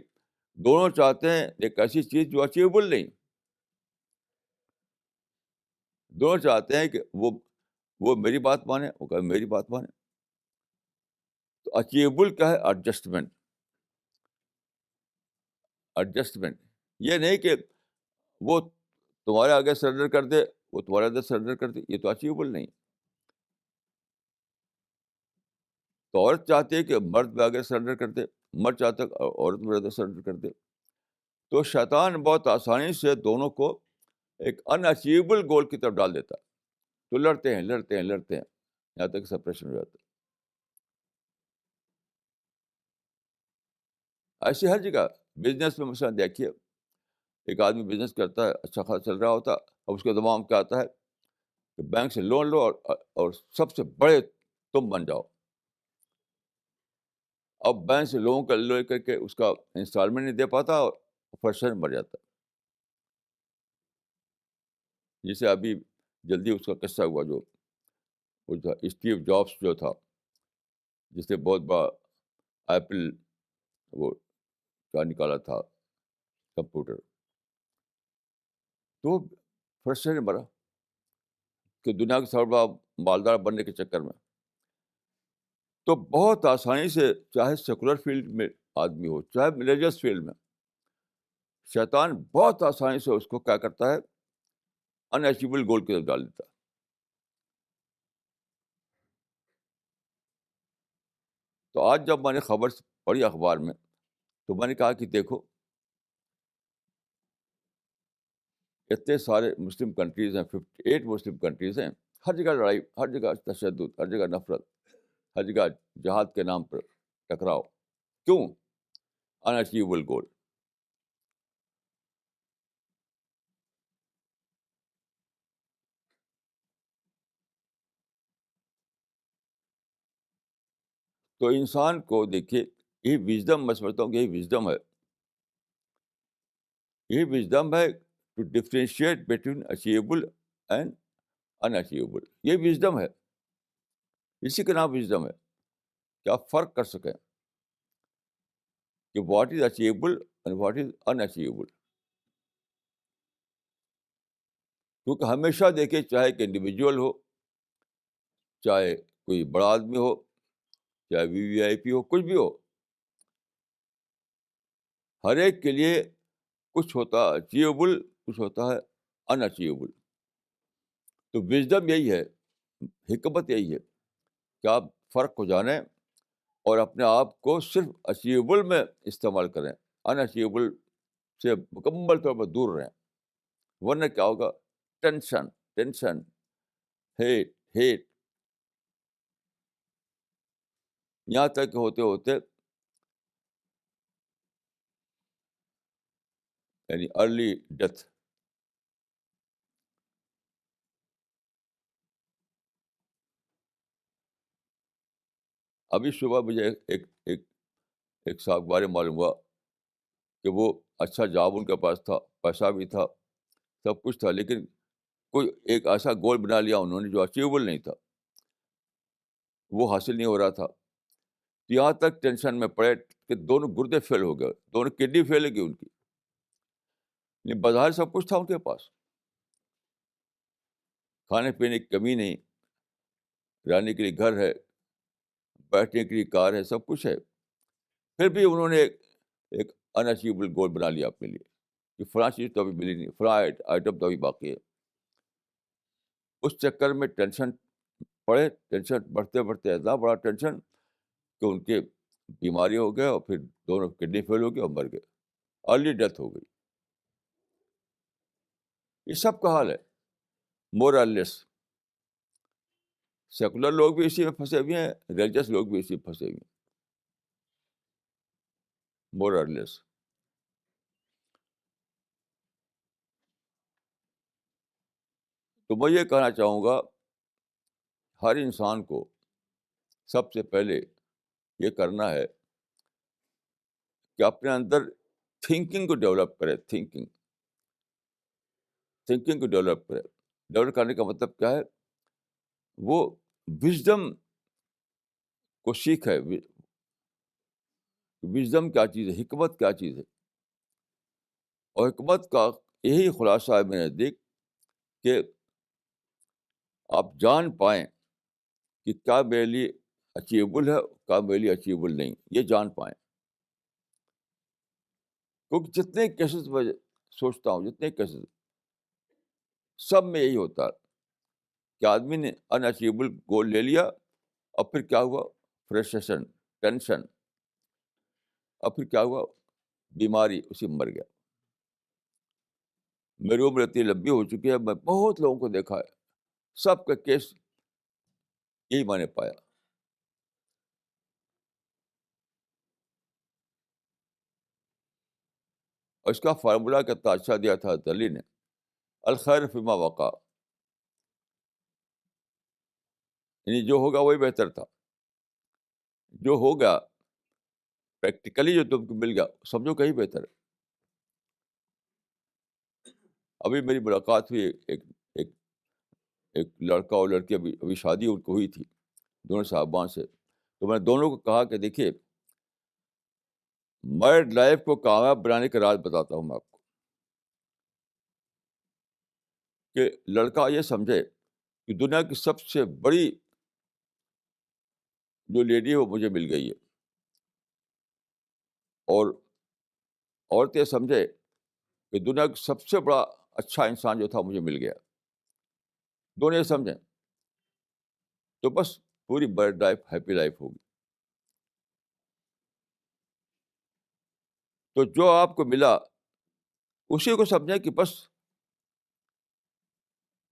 دونوں چاہتے ہیں ایک ایسی چیز جو اچیویبل نہیں. دونوں چاہتے ہیں کہ وہ میری بات مانے، وہ کہ میری بات مانے. تو اچیویبل کیا ہے؟ ایڈجسٹمنٹ. ایڈجسٹمنٹ یہ نہیں کہ وہ تمہارے آگے سرنڈر کر دے، وہ تمہارے آگے سرنڈر کر دے، یہ تو اچیویبل نہیں. تو عورت چاہتی ہے کہ مرد میں آگے سرنڈر کر دے، مرد چاہتا ہے کہ عورت میں آگے سرنڈر کر دے. تو شیطان بہت آسانی سے دونوں کو ایک ان اچیویبل گول کی طرف ڈال دیتا ہے. تو لڑتے ہیں لڑتے ہیں لڑتے ہیں یہاں تک سپریشن ہو جاتا ہے. ایسے ہر جگہ بزنس میں مثلا دیکھیے، ایک آدمی بزنس کرتا ہے، اچھا خاصا چل رہا ہوتا، اب اس کے دماغ میں کیا آتا ہے کہ بینک سے لون لو اور سب سے بڑے تم بن جاؤ. اب بینک سے لون کا لے کر کے اس کا انسٹالمنٹ نہیں دے پاتا اور فرسٹریشن مر جاتا ہے. جسے ابھی جلدی اس کا قصہ ہوا جو وہ تھا اسٹیو جابس جو تھا، جس نے بہت بڑا ایپل وہ کیا نکالا تھا کمپیوٹر، تو فرسٹریشن مرا کہ دنیا کا سب بڑا مالدار بننے کے چکر میں. تو بہت آسانی سے، چاہے سیکولر فیلڈ میں آدمی ہو، چاہے ریلیجیس فیلڈ میں، شیطان بہت آسانی سے اس کو کیا کرتا ہے، ان اچیویبل گول کی طرف ڈال دیتا ہے. تو آج جب میں نے خبر پڑھی اخبار میں، تو میں نے کہا کہ دیکھو اتنے سارے مسلم کنٹریز ہیں، 58 مسلم کنٹریز ہیں، ہر جگہ لڑائی، ہر جگہ تشدد، ہر جگہ نفرت، ہر جگہ جہاد کے نام پر ٹکراؤ. کیوں؟ ان اچیویبل گول. تو انسان کو دیکھیے، یہ وژڈم، میں سمجھتا ہوں کہ یہی وژڈم ہے، یہی وژڈم ہے to differentiate between achievable and unachievable. یہ وژڈم ہے، اسی کا نام وژڈم ہے کہ آپ فرق کر سکیں کہ what is achievable and what is in achievable. کیونکہ ہمیشہ دیکھیے، چاہے ایک انڈیویجول ہو، چاہے کوئی بڑا آدمی ہو، چاہے وی وی آئی پی ہو، کچھ بھی ہو، ہر ایک کے لیے کچھ ہوتا ہے اچیویبل، کچھ ہوتا ہے ان اچیویبل. تو وژڈم یہی ہے، حکمت یہی ہے کہ آپ فرق کو جانیں اور اپنے آپ کو صرف اچیویبل میں استعمال کریں، ان اچیویبل سے مکمل طور پر دور رہیں. ورنہ کیا ہوگا؟ ٹینشن، ٹینشن، ہیٹ، ہیٹ، یہاں تک ہوتے ہوتے یعنی ارلی ڈیتھ. ابھی صبح مجھے ایک ایک صاحب کے بارے میں معلوم ہوا کہ وہ اچھا جاب ان کے پاس تھا، پیسہ بھی تھا، سب کچھ تھا، لیکن کوئی ایک ایسا گول بنا لیا انہوں نے جو اچیویبل نہیں تھا، وہ حاصل نہیں ہو رہا تھا. یہاں تک ٹینشن میں پڑے کہ دونوں گردے فیل ہو گئے، دونوں کڈنی فیل ہو گئی ان کی. بظاہر سب کچھ تھا ان کے پاس، کھانے پینے کی کمی نہیں، رہنے کے لیے گھر ہے، بیٹھنے کے لیے کار ہے، سب کچھ ہے. پھر بھی انہوں نے ایک ان اچیویبل گول بنا لیا اپنے لیے کہ فلاں چیز تو ابھی ملی نہیں، فلاں آئٹم تو ابھی باقی ہے. اس چکر میں ٹینشن پڑے، ٹینشن بڑھتے بڑھتے اتنا بڑا ٹینشن کہ ان کے بیماری ہو گئے اور پھر دونوں کڈنی فیل ہو گئے اور مر گئے، ارلی ڈیتھ ہو گئی. یہ سب کا حال ہے، مور اور لیس. سیکولر لوگ بھی اسی میں پھنسے ہوئے ہیں, ریلیجس لوگ بھی اسی میں پھنسے ہوئے ہیں, مور اور لیس. تو میں یہ کہنا چاہوں گا, ہر انسان کو سب سے پہلے یہ کرنا ہے کہ اپنے اندر تھنکنگ کو ڈیولپ کرے. تھنکنگ کو ڈیولپ کرے. ڈیولپ کرنے کا مطلب کیا ہے؟ وہ وژڈم کو سیکھے. وژڈم کیا چیز ہے, حکمت کیا چیز ہے. اور حکمت کا یہی خلاصہ ہے میرے نزدیک کہ آپ جان پائیں کہ کیا میرے لیے اچیویبل ہے, کیا میرے لیے اچیویبل نہیں, یہ جان پائیں. کیونکہ جتنے کیسز میں سوچتا ہوں, جتنے کیسز, سب میں یہی ہوتا ہے کہ آدمی نے ان اچیویبل گول لے لیا, اور پھر کیا ہوا؟ فرسٹریشن, ٹینشن, اور پھر کیا ہوا؟ بیماری, اسی میں مر گیا. میری عمر اتنی لمبی ہو چکی ہے, میں بہت لوگوں کو دیکھا ہے, سب کا کیس یہی میں نے پایا. اور اس کا فارمولہ کتنا اچھا دیا تھا علی نے, الخیر فیما وقع, یعنی جو ہوگا وہی بہتر تھا. جو ہوگا پریکٹیکلی جو تم کو مل گیا, سمجھو کہیں بہتر ہے. ابھی میری ملاقات ہوئی ایک ایک ایک لڑکا اور لڑکی, ابھی شادی ان کو ہوئی تھی, دونوں صاحبان سے. تو میں نے دونوں کو کہا کہ دیکھیے, میرڈ لائف کو کامیاب بنانے کا راز بتاتا ہوں میں آپ کو, کہ لڑکا یہ سمجھے کہ دنیا کی سب سے بڑی جو لیڈی ہے وہ مجھے مل گئی ہے, اور عورت یہ سمجھے کہ دنیا کا سب سے بڑا اچھا انسان جو تھا مجھے مل گیا. دونوں یہ سمجھیں تو بس پوری میرڈ لائف ہیپی لائف ہوگی. تو جو آپ کو ملا اسی کو سمجھیں کہ بس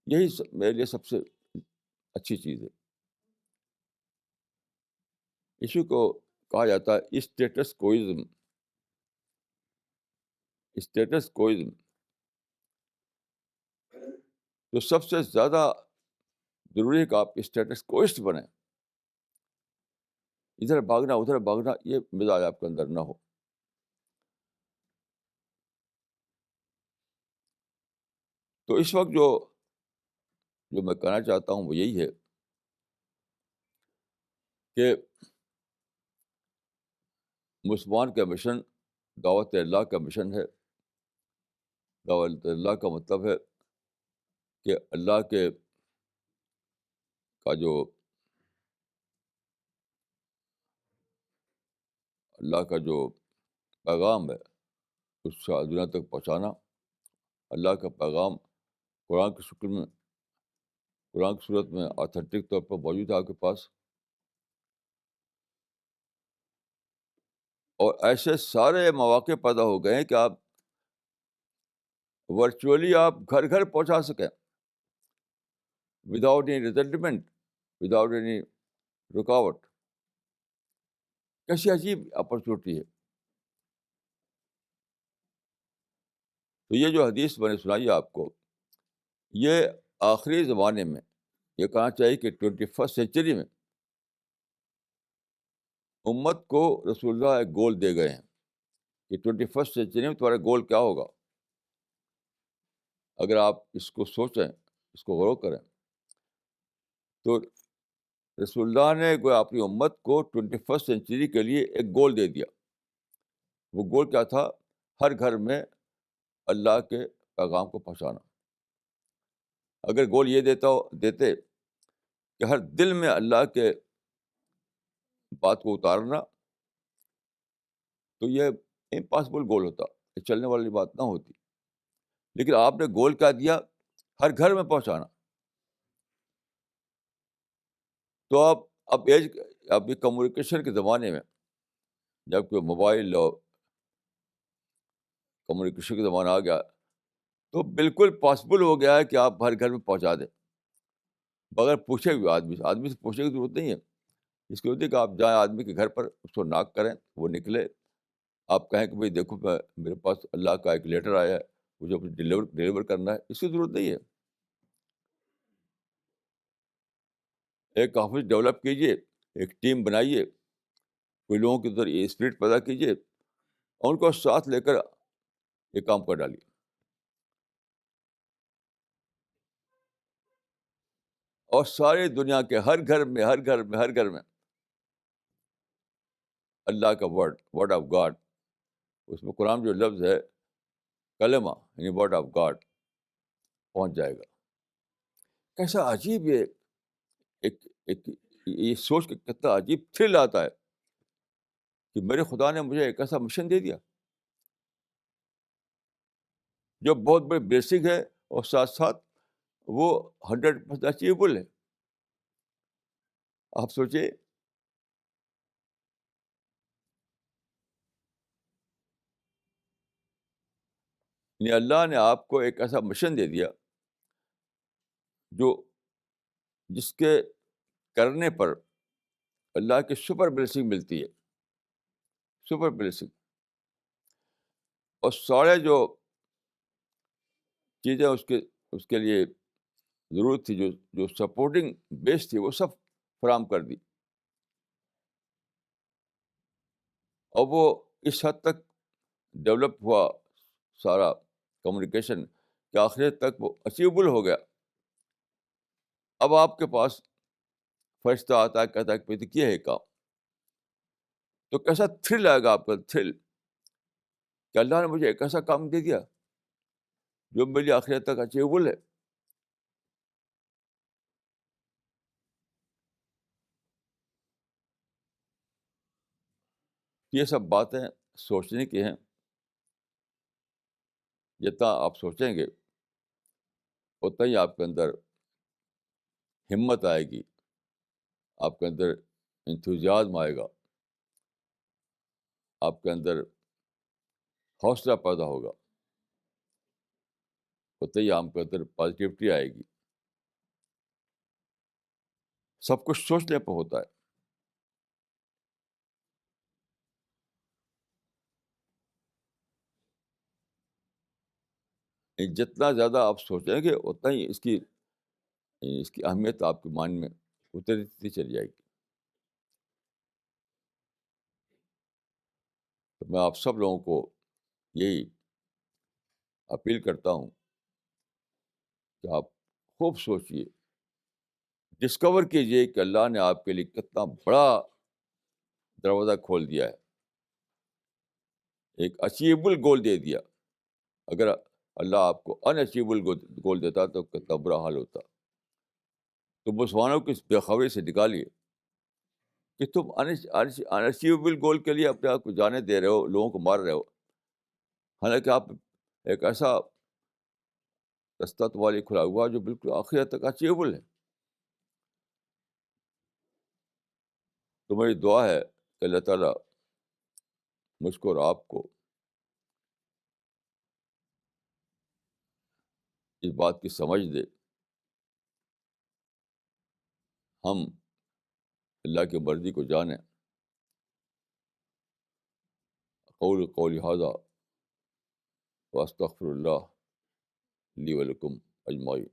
یہی میرے لیے سب سے اچھی چیز ہے. اسی کو کہا جاتا ہے اسٹیٹس کوئزم. اسٹیٹس کوئزم تو سب سے زیادہ ضروری ہے کہ آپ اسٹیٹس کوئسٹ بنیں. ادھر بھاگنا ادھر بھاگنا, یہ مزاج آپ کے اندر نہ ہو. تو اس وقت جو میں کہنا چاہتا ہوں وہ یہی ہے کہ مسلمان کا مشن دعوت اللہ کا مشن ہے. دعوت اللہ کا مطلب ہے کہ اللہ کا جو اللہ کا جو پیغام ہے اس کا دنیا تک پہنچانا. اللہ کا پیغام قرآن کی شکل میں, قرآن کی صورت میں آتھینٹک طور پر موجود ہے آپ کے پاس. اور ایسے سارے مواقع پیدا ہو گئے ہیں کہ آپ ورچولی آپ گھر گھر پہنچا سکیں, without any resentment, without any رکاوٹ. کیسی عجیب اپرچونیٹی ہے. تو یہ جو حدیث میں نے سنائی آپ کو, یہ آخری زمانے میں, یہ کہنا چاہیے کہ 21 سینچری میں امت کو رسول اللہ ایک گول دے گئے ہیں کہ 21 سینچری میں تمہارا گول کیا ہوگا. اگر آپ اس کو سوچیں, اس کو غور کریں, تو رسول اللہ نے کوئی اپنی امت کو 21 سینچری کے لیے ایک گول دے دیا. وہ گول کیا تھا؟ ہر گھر میں اللہ کے پیغام کو پہنچانا. اگر گول یہ دیتے کہ ہر دل میں اللہ کے بات کو اتارنا, تو یہ امپاسبل گول ہوتا, یہ چلنے والی بات نہ ہوتی. لیکن آپ نے گول کیا دیا؟ ہر گھر میں پہنچانا. تو اب ابھی کمیونیکیشن کے زمانے میں, جب کہ موبائل اور کمیونیکیشن کا زمانہ آ گیا, تو بالکل پاسبل ہو گیا ہے کہ آپ ہر گھر میں پہنچا دیں. بغیر پوچھے ہوئے آدمی سے پوچھنے کی ضرورت نہیں ہے. اس کی ہوتی ہے کہ آپ جائیں آدمی کے گھر پر, اس کو ناک کریں, وہ نکلے, آپ کہیں کہ بھائی دیکھو میرے پاس اللہ کا ایک لیٹر آیا ہے, مجھے ڈلیور کرنا ہے. اس کی ضرورت نہیں ہے. ایک آفس ڈیولپ کیجیے, ایک ٹیم بنائیے, کوئی لوگوں کے اندر یہ اسپرٹ پیدا کیجیے, اور ان کو ساتھ لے کر یہ کام کر ڈالیے. اور ساری دنیا کے ہر گھر میں اللہ کا ورڈ آف گاڈ, اس میں قرآن جو لفظ ہے کلمہ یعنی ورڈ آف گاڈ پہنچ جائے گا. کیسا عجیب ایک یہ سوچ کے کتنا عجیب تھرل آتا ہے کہ میرے خدا نے مجھے ایک ایسا مشن دے دیا جو بہت بڑی بیسک ہے, اور ساتھ ساتھ وہ 100% اچیویبل ہے. آپ سوچیں, یعنی اللہ نے آپ کو ایک ایسا مشن دے دیا جو جس کے کرنے پر اللہ کی سپر بلیسنگ ملتی ہے, سپر بلیسنگ. اور سارے جو چیزیں اس کے لیے ضرورت تھی, جو سپورٹنگ بیس تھی, وہ سب فراہم کر دی. اور وہ اس حد تک ڈیولپ ہوا سارا کمیونیکیشن کہ آخر تک وہ اچیویبل ہو گیا. اب آپ کے پاس فرشتہ آتا ہے, کہتا ہے کہ کیا ہے کام, تو کیسا تھرل آئے گا آپ کا, تھرل کہ اللہ نے مجھے ایک ایسا کام دے دیا جو میری آخرت تک اچیویبل ہے. یہ سب باتیں سوچنے کی ہیں. جتنا آپ سوچیں گے اتنا ہی آپ کے اندر ہمت آئے گی, آپ کے اندر انتھوزیازم آئے گا, آپ کے اندر حوصلہ پیدا ہوگا, اتنا ہی آپ کے اندر پازیٹیوٹی آئے گی. سب کچھ سوچنے پہ ہوتا ہے. جتنا زیادہ آپ سوچیں گے اتنا ہی اس کی اہمیت آپ کے مائنڈ میں اترتی چلی جائے گی. تو میں آپ سب لوگوں کو یہی اپیل کرتا ہوں کہ آپ خوب سوچیے, ڈسکور کیجیے کہ اللہ نے آپ کے لیے کتنا بڑا دروازہ کھول دیا ہے, ایک اچیویبل گول دے دیا. اگر اللہ آپ کو ان اچیویبل گول دیتا تو کتنا برا حال ہوتا. تو مسلمانوں کی اس بےخبری سے نکالیے کہ تم ان اچیویبل گول کے لیے اپنے آپ کو جانے دے رہے ہو, لوگوں کو مار رہے ہو, حالانکہ آپ ایک ایسا رستہ تمہارے لیے کھلا ہوا جو بالکل آخرت تک اچیویبل ہے. تو میری دعا ہے کہ اللہ تعالیٰ مجھ کو اور آپ کو اس بات کی سمجھ دے, ہم اللہ کی مرضی کو جانیں. قولی ھذا واستغفر اللہ لی ولکم اجمعین.